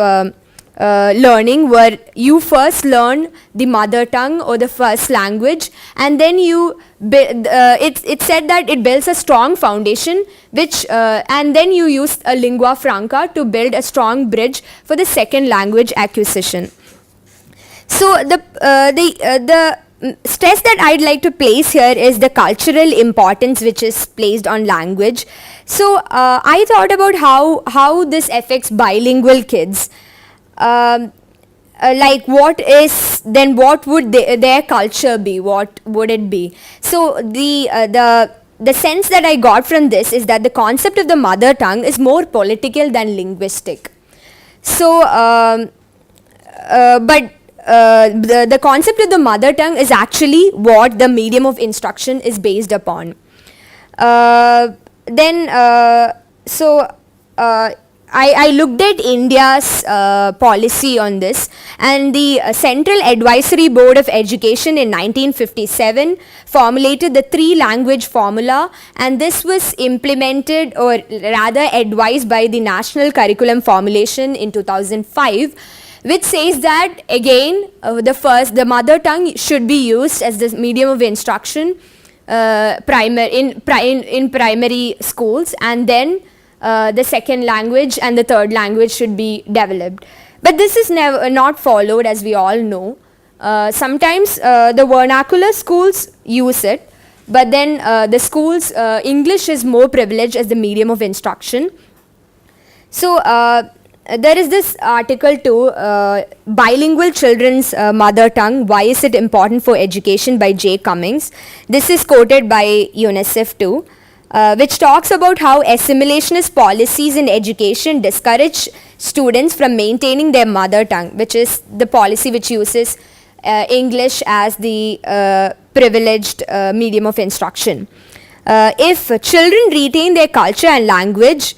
learning where you first learn the mother tongue or the first language, and then you it's said that it builds a strong foundation, which and then you use a lingua franca to build a strong bridge for the second language acquisition. So the stress that I'd like to place here is the cultural importance which is placed on language. So I thought about how this affects bilingual kids. Like what would their culture be? What would it be? So the sense that I got from this is that the concept of the mother tongue is more political than linguistic. So but the concept of the mother tongue is actually what the medium of instruction is based upon. I looked at India's policy on this, and the Central Advisory Board of Education in 1957 formulated the 3-language formula, and this was implemented, or rather advised, by the National Curriculum Formulation in 2005, which says that again the mother tongue should be used as the medium of instruction in primary schools, and then the second language and the third language should be developed. But this is not followed, as we all know. Sometimes the vernacular schools use it, but then the schools, English is more privileged as the medium of instruction. So there is this article too, Bilingual Children's Mother Tongue, Why is it important for education, by J. Cummings. This is quoted by UNICEF too. Which talks about how assimilationist policies in education discourage students from maintaining their mother tongue, which is the policy which uses English as the privileged medium of instruction. If children retain their culture and language,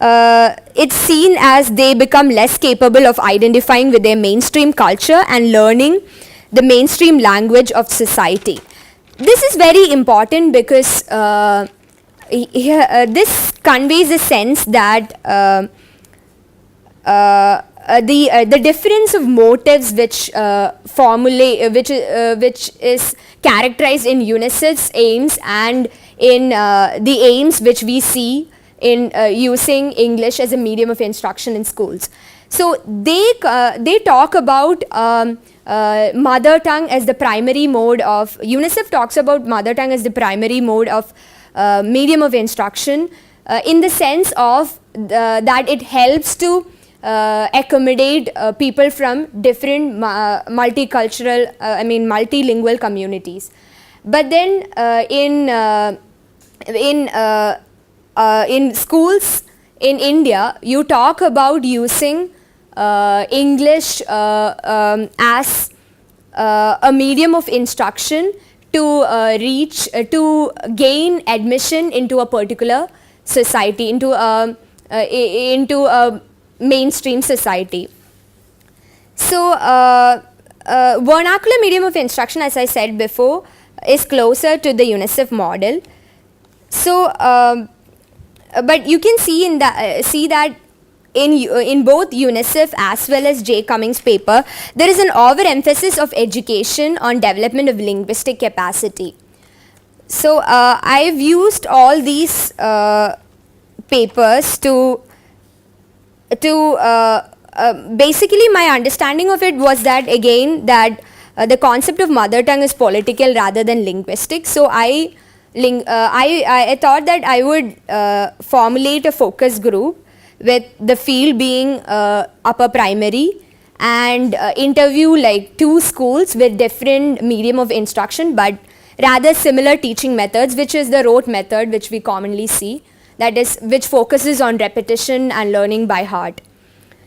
it's seen as they become less capable of identifying with their mainstream culture and learning the mainstream language of society. This is very important because this conveys a sense that the difference of motives which which is characterized in UNICEF's aims and in the aims which we see in using English as a medium of instruction in schools. So they talk about mother tongue as the primary mode of, UNICEF talks about mother tongue as the primary mode of medium of instruction, in the sense of that it helps to accommodate people from different multicultural, multilingual communities. But then in schools in India, you talk about using English as a medium of instruction to to gain admission into a particular society, into a mainstream society. So, vernacular medium of instruction, as I said before, is closer to the UNICEF model. So, but you can see that in both UNICEF as well as J. Cummings' paper, there is an overemphasis of education on development of linguistic capacity. So, I've used all these papers to basically my understanding of it was that again that the concept of mother tongue is political rather than linguistic. So I thought that I would formulate a focus group with the field being upper primary and interview like 2 schools with different medium of instruction but rather similar teaching methods, which is the rote method which we commonly see, that is which focuses on repetition and learning by heart.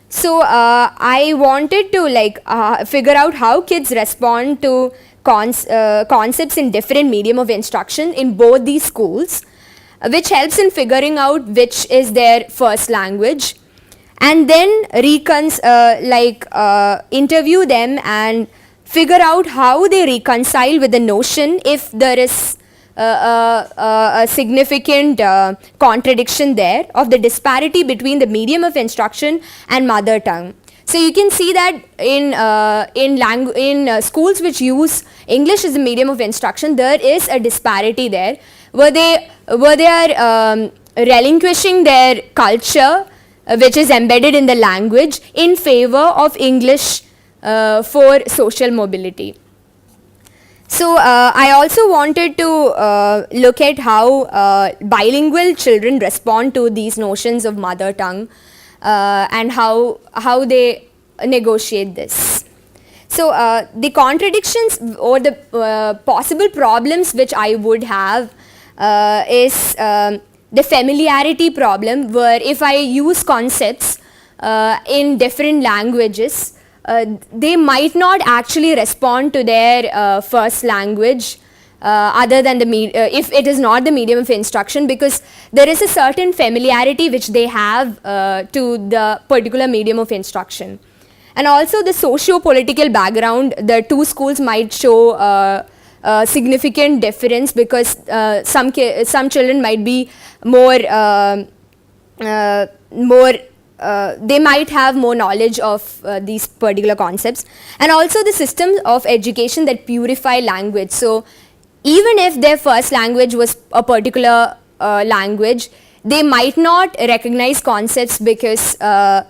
So I wanted to figure out how kids respond to concepts in different medium of instruction in both these schools, which helps in figuring out which is their first language, and then interview them and figure out how they reconcile with the notion if there is a significant contradiction there of the disparity between the medium of instruction and mother tongue. So you can see that in schools which use English as a medium of instruction, there is a disparity there, where they are relinquishing their culture, which is embedded in the language, in favor of English for social mobility. So I also wanted to look at how bilingual children respond to these notions of mother tongue and how they negotiate this. So the contradictions or the possible problems which I would have is the familiarity problem, where if I use concepts in different languages, they might not actually respond to their first language other than if it is not the medium of instruction, because there is a certain familiarity which they have to the particular medium of instruction. And also the socio-political background, the 2 schools might show significant difference, because some children might be more they might have more knowledge of these particular concepts, and also the systems of education that purify language. So even if their first language was a particular language, they might not recognize concepts because the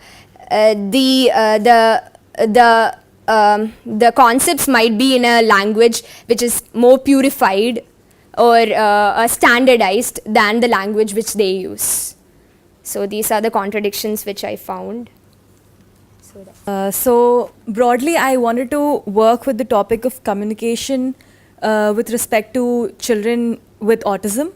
concepts might be in a language which is more purified or standardized than the language which they use. So these are the contradictions which I found. So broadly, I wanted to work with the topic of communication with respect to children with autism.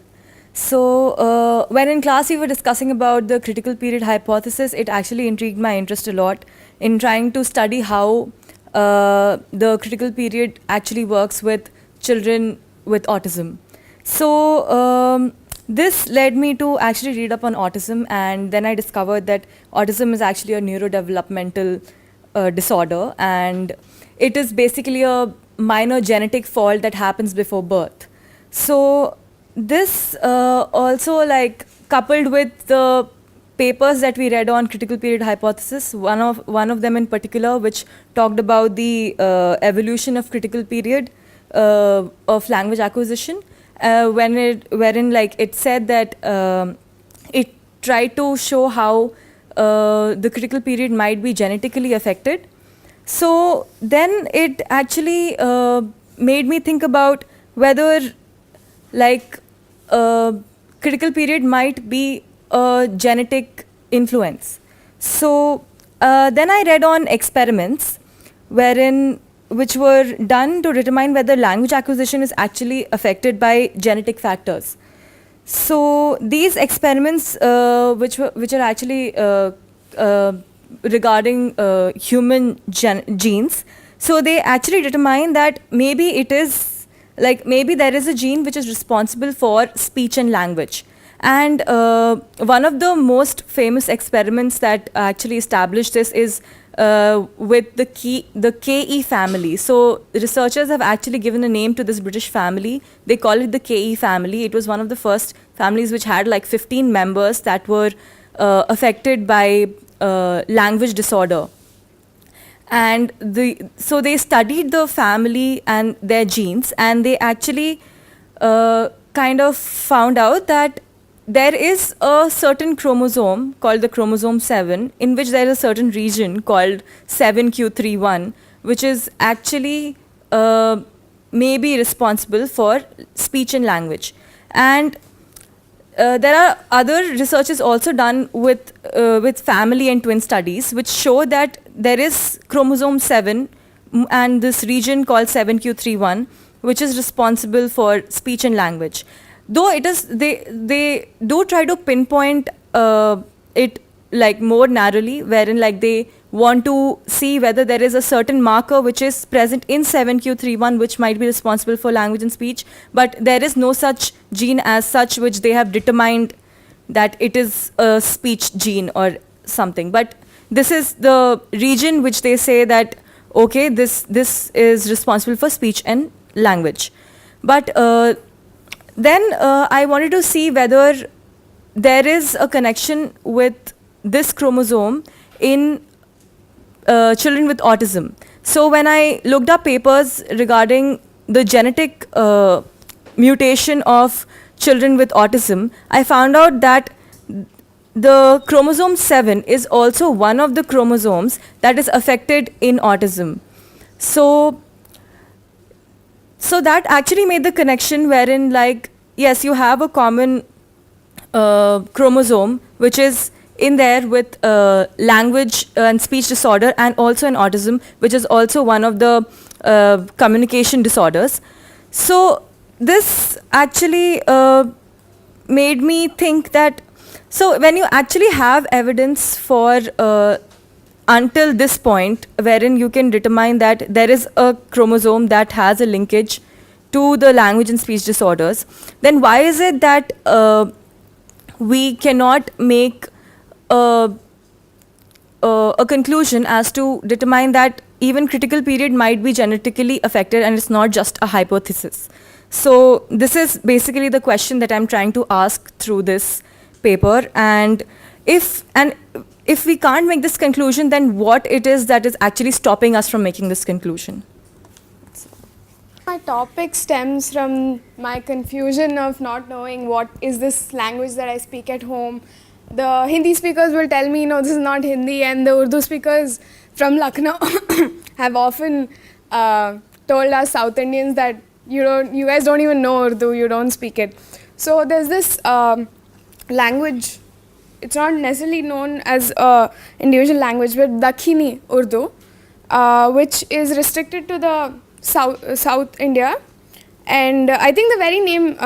So when in class we were discussing about the critical period hypothesis, it actually intrigued my interest a lot in trying to study how the critical period actually works with children with autism. So this led me to actually read up on autism, and then I discovered that autism is actually a neurodevelopmental disorder, and it is basically a minor genetic fault that happens before birth. So this also coupled with the papers that we read on critical period hypothesis, one of them in particular which talked about the evolution of critical period of language acquisition, wherein it said that it tried to show how the critical period might be genetically affected. So then it actually made me think about whether critical period might be a genetic influence. So then I read on experiments which were done to determine whether language acquisition is actually affected by genetic factors. So these experiments, which are actually regarding human genes, so they actually determine that maybe there is a gene which is responsible for speech and language, And one of the most famous experiments that actually established this is with the KE family. So researchers have actually given a name to this British family. They call it the KE family. It was one of the first families which had like 15 members that were affected by language disorder. And so they studied the family and their genes, and they actually kind of found out that there is a certain chromosome called the chromosome 7, in which there is a certain region called 7q31, which is actually may be responsible for speech and language. And there are other researches also done with family and twin studies, which show that there is chromosome 7 and this region called 7q31, which is responsible for speech and language. Though it is, they do try to pinpoint it like more narrowly, wherein like they want to see whether there is a certain marker which is present in 7q31 which might be responsible for language and speech, but there is no such gene as such which they have determined that it is a speech gene or something. But this is the region which they say that okay, this is responsible for speech and language. But then I wanted to see whether there is a connection with this chromosome in children with autism. So when I looked up papers regarding the genetic mutation of children with autism, I found out that the chromosome 7 is also one of the chromosomes that is affected in autism. So that actually made the connection wherein like, yes, you have a common chromosome which is in there with language and speech disorder, and also in autism, which is also one of the communication disorders. So this actually made me think that, so when you actually have evidence for until this point wherein you can determine that there is a chromosome that has a linkage to the language and speech disorders, then why is it that we cannot make a conclusion as to determine that even critical period might be genetically affected and it's not just a hypothesis? So this is basically the question that I'm trying to ask through this paper. And if we can't make this conclusion, then what it is that is actually stopping us from making this conclusion? My topic stems from my confusion of not knowing what is this language that I speak at home. The Hindi speakers will tell me, no, this is not Hindi, and the Urdu speakers from Lucknow have often told us South Indians that you guys don't even know Urdu, you don't speak it. So there's this language, it's not necessarily known as an individual language, but Dakhini Urdu, which is restricted to the South India. And I think the very name,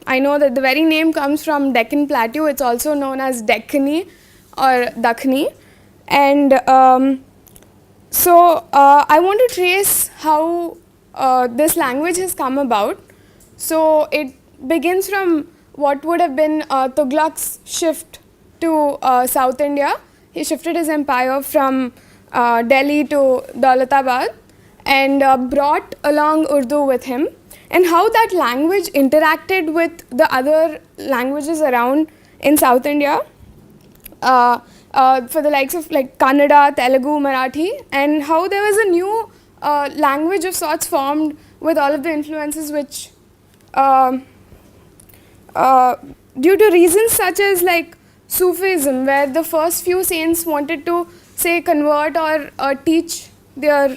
I know that the very name comes from Deccan Plateau. It's also known as Deccani or Dakhni. And so I want to trace how this language has come about. So it begins from what would have been Tughlaq's shift to South India. He shifted his empire from Delhi to Daulatabad and brought along Urdu with him, and how that language interacted with the other languages around in South India, for the likes of like Kannada, Telugu, Marathi, and how there was a new language of sorts formed with all of the influences which, due to reasons such as like Sufism, where the first few saints wanted to say convert or teach their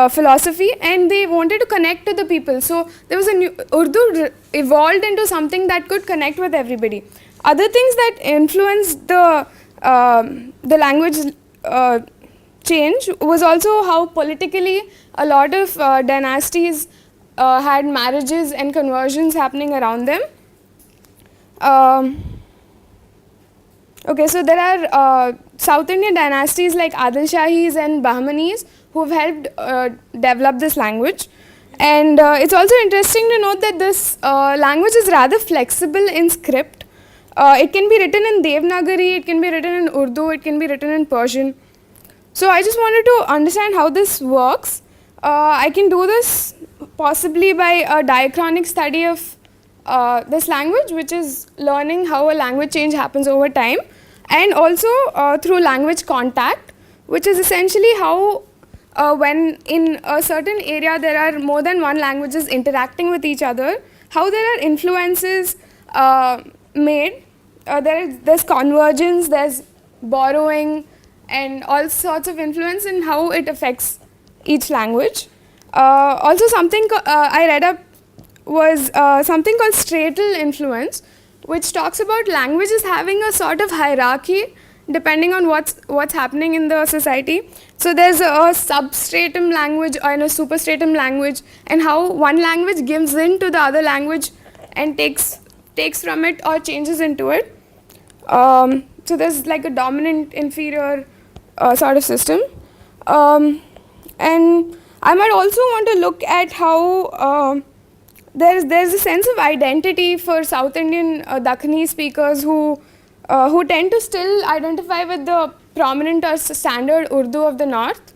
philosophy, and they wanted to connect to the people. So there was a new Urdu evolved into something that could connect with everybody. Other things that influenced the language change was also how politically a lot of dynasties had marriages and conversions happening around them. Okay, so there are South Indian dynasties like Adil Shahis and Bahmanis who have helped develop this language. And it's also interesting to note that this language is rather flexible in script. It can be written in Devanagari, it can be written in Urdu, it can be written in Persian. So I just wanted to understand how this works. I can do this possibly by a diachronic study of this language, which is learning how a language change happens over time, and also through language contact, which is essentially how when in a certain area there are more than one languages interacting with each other, how there are influences made. There's convergence, there's borrowing, and all sorts of influence in how it affects each language. Also something I read up was something called stratal influence, which talks about languages having a sort of hierarchy depending on what's happening in the society. So there's a substratum language and a superstratum language, and how one language gives in to the other language and takes from it or changes into it. So there's like a dominant inferior sort of system. And I might also want to look at how there's a sense of identity for South Indian Dakhini speakers who tend to still identify with the prominent or standard Urdu of the north,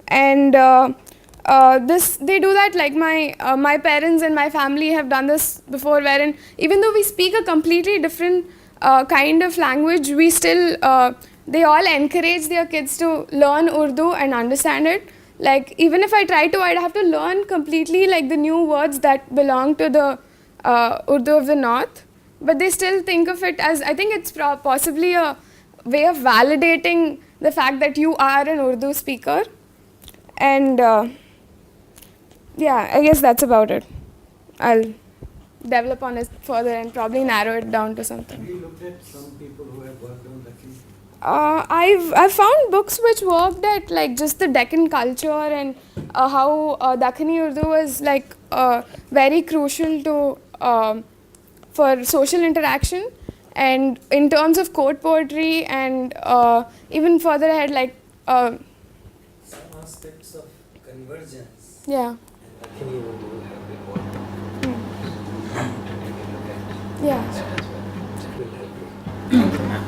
and they do that. Like my parents and my family have done this before, wherein even though we speak a completely different kind of language, we still they all encourage their kids to learn Urdu and understand it. Like even if I try to, I'd have to learn completely like the new words that belong to the Urdu of the north, but they still think of it as, I think it's possibly a way of validating the fact that you are an Urdu speaker. And yeah, I guess that's about it. I'll develop on it further and probably narrow it down to something. Have you looked at some people who have worked on Dakhini? I've found books which worked at like just the Deccan culture and how Dakhini Urdu was like very crucial to for social interaction, and in terms of court poetry, and even further ahead, like Some aspects of convergence. Yeah. Dakhini Urdu have been worked on. Yeah.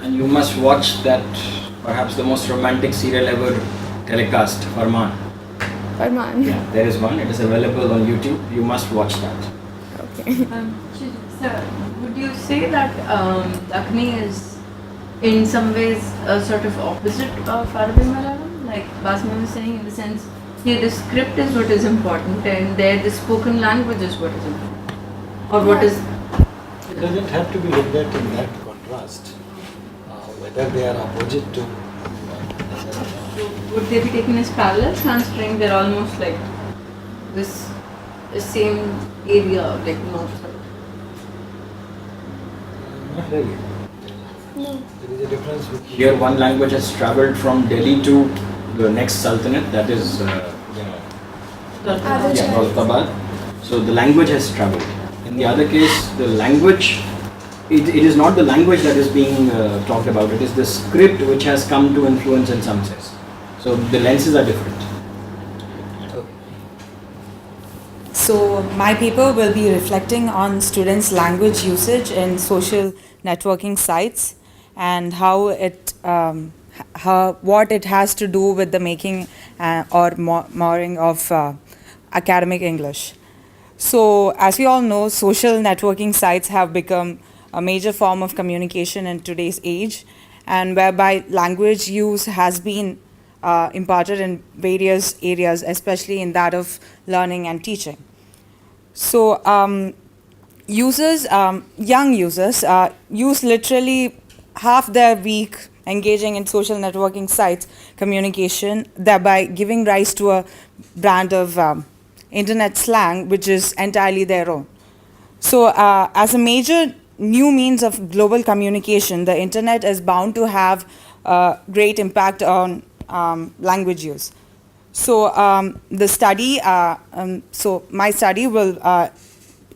And you must watch that, perhaps the most romantic serial ever telecast, Farman. Farman. Yeah, there is one. It is available on YouTube. You must watch that. Okay. Sir, would you say that Dakhini is in some ways a sort of opposite of Arabic Malayalam? Like Basma was saying, in the sense, here the script is what is important and there the spoken language is what is important. Or what is... It doesn't have to be looked at in that contrast. Whether they are opposite to Would they be taken as parallel, considering they're almost like this same area, like north? Not really. No. There is a difference with Here one language has travelled from Delhi to the next Sultanate, that is, Dawlatabad. So the language has travelled. In the other case, the language, it is not the language that is being talked about, it is the script which has come to influence in some sense. So the lenses are different. So my paper will be reflecting on students' language usage in social networking sites and how what it has to do with the making or mooring of academic English. So as we all know, social networking sites have become a major form of communication in today's age, and whereby language use has been imparted in various areas, especially in that of learning and teaching. So users, young users, use literally half their week engaging in social networking sites communication, thereby giving rise to a brand of internet slang which is entirely their own. So as a major new means of global communication, the internet is bound to have a great impact on language use. So the study, so my study will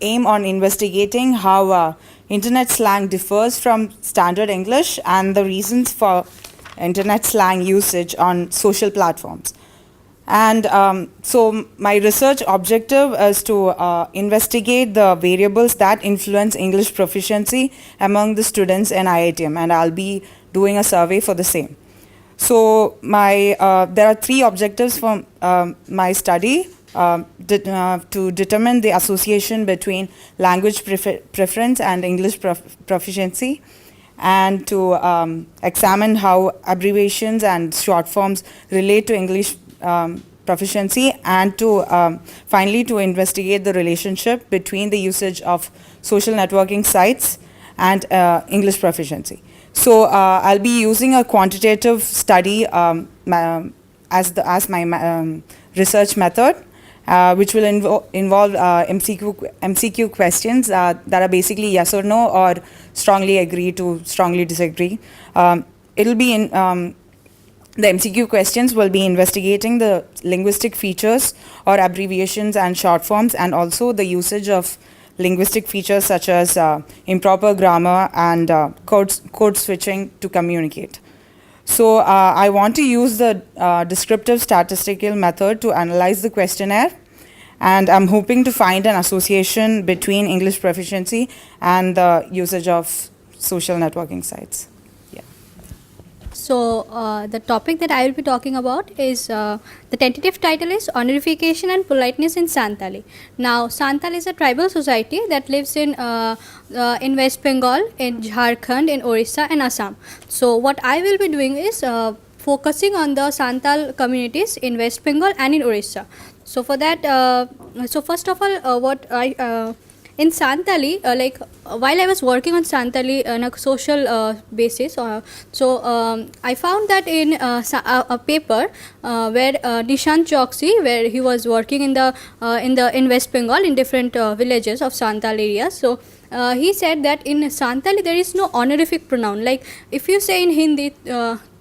aim on investigating how internet slang differs from standard English and the reasons for internet slang usage on social platforms. And so my research objective is to investigate the variables that influence English proficiency among the students in IITM, and I'll be doing a survey for the same. So there are 3 objectives for my study. To determine the association between language preference and English proficiency, and to examine how abbreviations and short forms relate to English proficiency, and to finally to investigate the relationship between the usage of social networking sites and English proficiency. So I'll be using a quantitative study as my research method, which will involve MCQ questions that are basically yes or no, or strongly agree to strongly disagree. It'll be in the MCQ questions will be investigating the linguistic features or abbreviations and short forms, and also the usage of linguistic features such as improper grammar and code switching to communicate. So I want to use the descriptive statistical method to analyze the questionnaire, and I'm hoping to find an association between English proficiency and the usage of social networking sites. So the topic that I will be talking about is the tentative title is Honorification and Politeness in Santali. Now Santal is a tribal society that lives in West Bengal, in Jharkhand, in Orissa and Assam. So what I will be doing is focusing on the Santal communities in West Bengal and in Orissa. So for that, so first of all, what I in Santali, while I was working on Santali on a social basis, I found that in a paper where Nishant Choksi, where he was working in West Bengal in different villages of Santal areas. So he said that in Santali there is no honorific pronoun. Like if you say in Hindi,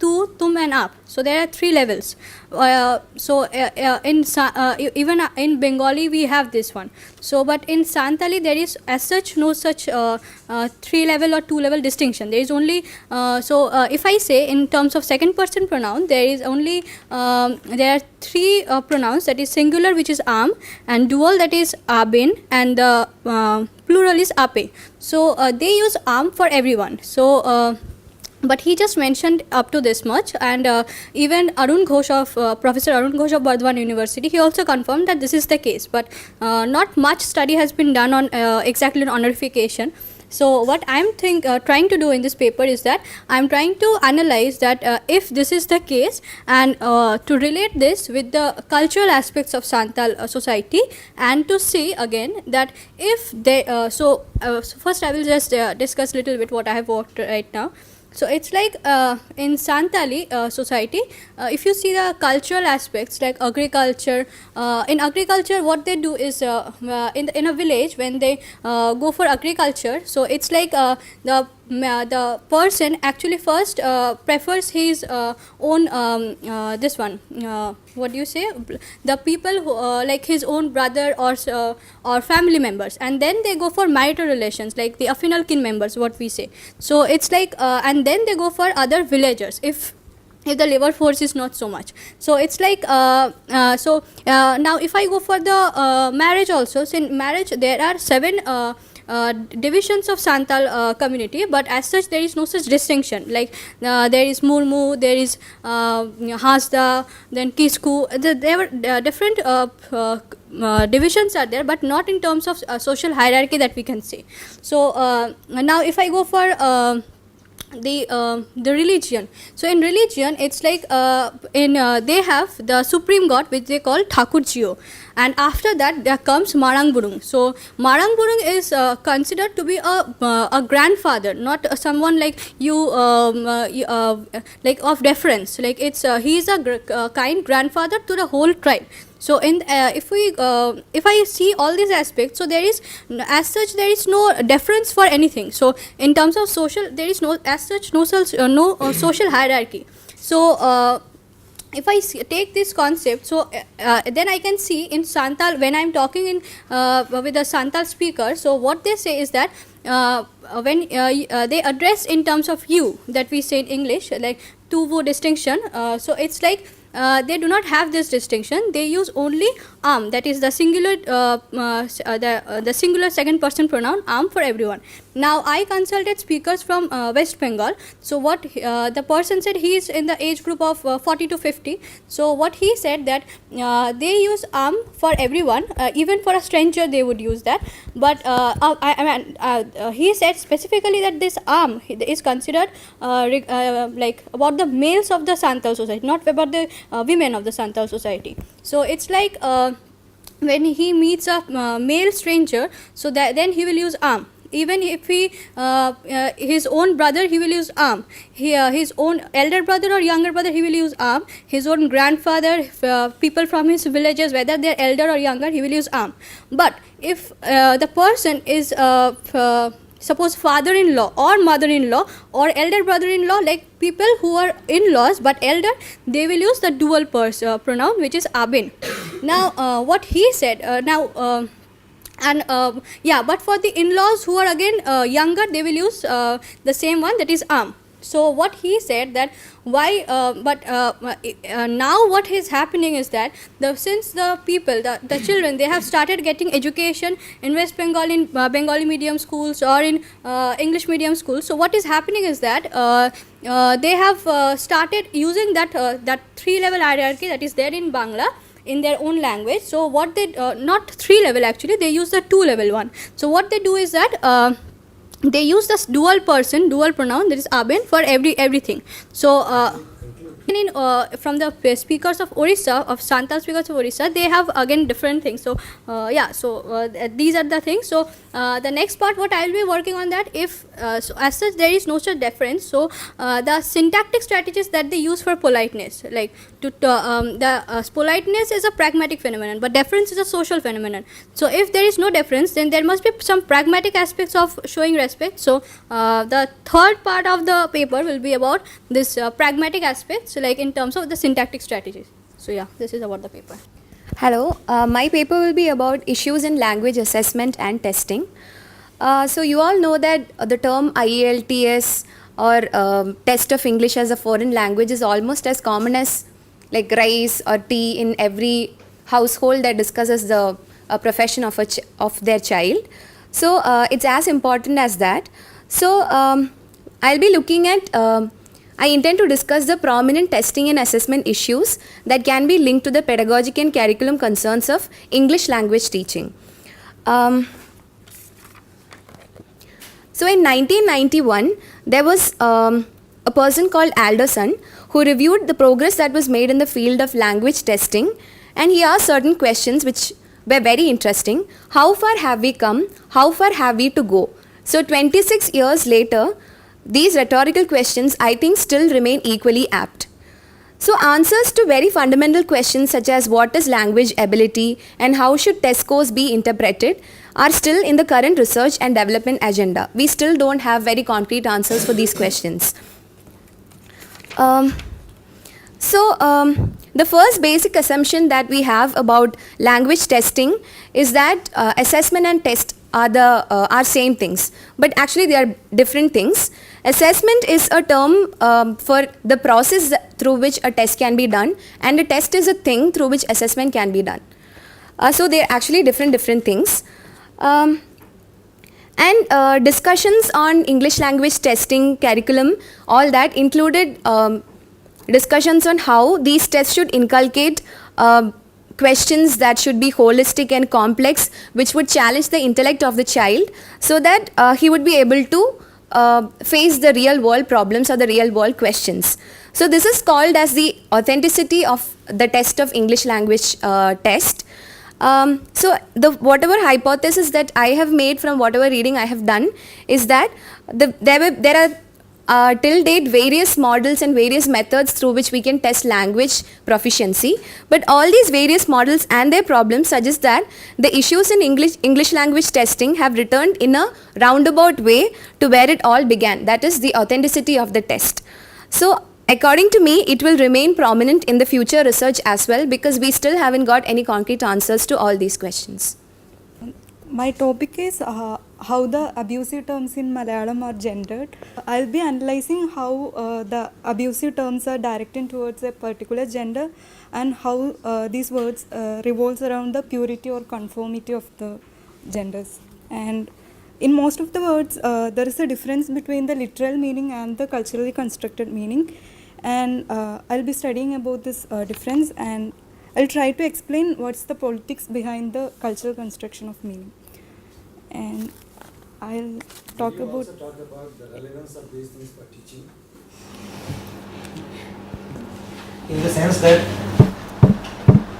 tu, tum and aap. So there are 3 levels. Even in Bengali we have this one. So but in Santali there is as such no such 3-level or 2-level distinction. There is only if I say in terms of second person pronoun, there is only there are 3 pronouns, that is singular, which is am, and dual, that is abin, and the plural is ape. So they use am for everyone. So but he just mentioned up to this much, and even Arun Ghosh of Professor Arun Ghosh of Bardhaman University, he also confirmed that this is the case, but not much study has been done on exactly on honorification. So what I'm trying to do in this paper is that I'm trying to analyze that if this is the case, and to relate this with the cultural aspects of Santal society, and to see again that if they so first I will just discuss a little bit what I have worked right now. So it's like in Santali society, if you see the cultural aspects like agriculture, in agriculture what they do is in a village when they go for agriculture, so it's like the person actually first prefers his own this one what do you say, the people who like his own brother or family members, and then they go for marital relations like the affinal kin members, what we say. So it's like and then they go for other villagers if the labor force is not so much. So it's like now if I go for the marriage also, so in marriage there are 7 divisions of Santal community, but as such there is no such distinction. Like there is Murmu, there is Hasda, then Kisku. There were different divisions are there, but not in terms of social hierarchy that we can say. So now if I go for the religion, so in religion it's like they have the supreme god which they call Thakurjio, and after that there comes Marang Burung. So Marang Burung is considered to be a grandfather, not someone like you like of deference, like it's he is a kind grandfather to the whole tribe. So in if I see all these aspects, so there is as such there is no deference for anything. So in terms of social, there is no as such no social hierarchy. So if I take this concept, so then I can see in Santal when I am talking in with the Santal speaker, so what they say is that when they address in terms of you, that we say in English like tu wo distinction, so it's like they do not have this distinction. They use only that is the singular the singular second person pronoun for everyone. Now I consulted speakers from West Bengal. So what the person said, he is in the age group of 40 to 50. So what he said that they use for everyone, even for a stranger they would use that. But he said specifically that this is considered like about the males of the Santal society, not about the women of the Santal society. So it's like when he meets a male stranger, so that then he will use even if he his own brother, he will use his own elder brother or younger brother, he will use his own grandfather, people from his villages, whether they're elder or younger, he will use But if the person is suppose father-in-law or mother-in-law or elder brother-in-law, like people who are in-laws but elder, they will use the dual pronoun, which is abin. Now what he said but for the in-laws who are again younger, they will use the same one, that is So what he said that why now what is happening is that since the people, the children, they have started getting education in West Bengal in Bengali medium schools or in English medium schools. So what is happening is that they have started using that three-level hierarchy that is there in Bangla in their own language. So what they not three-level, actually they use the two-level one. So what they do is that they use this dual pronoun, that is abin, for everything. So from the speakers of Orissa, of Santal speakers of Orissa, they have again different things. So these are the things. So the next part what I will be working on, that if so as such there is no such difference, so the syntactic strategies that they use for politeness, like politeness is a pragmatic phenomenon, but deference is a social phenomenon. So if there is no difference, then there must be some pragmatic aspects of showing respect. So the third part of the paper will be about this pragmatic aspects, like in terms of the syntactic strategies. So yeah, this is about the paper. Hello, my paper will be about issues in language assessment and testing. So you all know that the term IELTS or test of English as a foreign language is almost as common as like rice or tea in every household that discusses the profession of their child. So it's as important as that. So I'll be looking at I intend to discuss the prominent testing and assessment issues that can be linked to the pedagogic and curriculum concerns of English language teaching. So in 1991, there was a person called Alderson who reviewed the progress that was made in the field of language testing, and he asked certain questions which were very interesting. How far have we come? How far have we to go? So 26 years later, these rhetorical questions, I think, still remain equally apt. So answers to very fundamental questions such as what is language ability and how should test scores be interpreted are still in the current research and development agenda. We still don't have very concrete answers for these questions. The first basic assumption that we have about language testing is that assessment and test are same things, but actually they are different things. Assessment is a term for the process through which a test can be done, and a test is a thing through which assessment can be done. So they are actually different things. And discussions on English language testing curriculum, all that included discussions on how these tests should inculcate questions that should be holistic and complex, which would challenge the intellect of the child so that he would be able to face the real world problems or the real world questions. So this is called as the authenticity of the test of English language test. So the whatever hypothesis that I have made from whatever reading I have done is that there are till date various models and various methods through which we can test language proficiency, but all these various models and their problems suggest that the issues in English language testing have returned in a roundabout way to where it all began, that is the authenticity of the test. So according to me, it will remain prominent in the future research as well, because we still haven't got any concrete answers to all these questions. My topic is how the abusive terms in Malayalam are gendered. I'll be analyzing how the abusive terms are directed towards a particular gender and how these words revolves around the purity or conformity of the genders. And in most of the words, there is a difference between the literal meaning and the culturally constructed meaning. And I'll be studying about this difference, and I'll try to explain what's the politics behind the cultural construction of meaning. And I'll talk Will you about... also talk about the relevance of these things for teaching? In the sense that,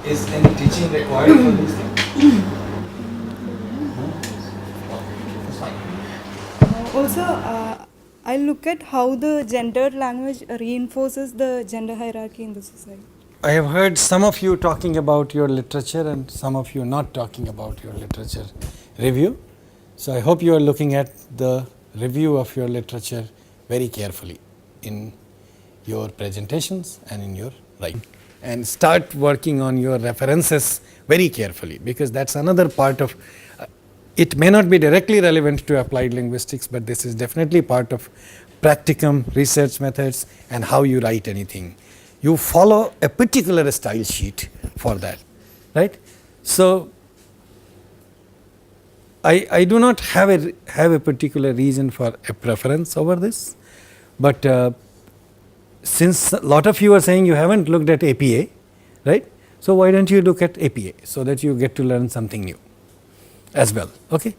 is any teaching required for these things? Also, I'll look at how the gendered language reinforces the gender hierarchy in the society. I have heard some of you talking about your literature and some of you not talking about your literature review. So I hope you are looking at the review of your literature very carefully in your presentations and in your writing. And start working on your references very carefully, because that's another part of it may not be directly relevant to applied linguistics, but this is definitely part of practicum, research methods, and how you write anything. You follow a particular style sheet for that, right? So I do not have a particular reason for a preference over this, but since a lot of you are saying you haven't looked at APA, right? So why don't you look at APA so that you get to learn something new as well, okay?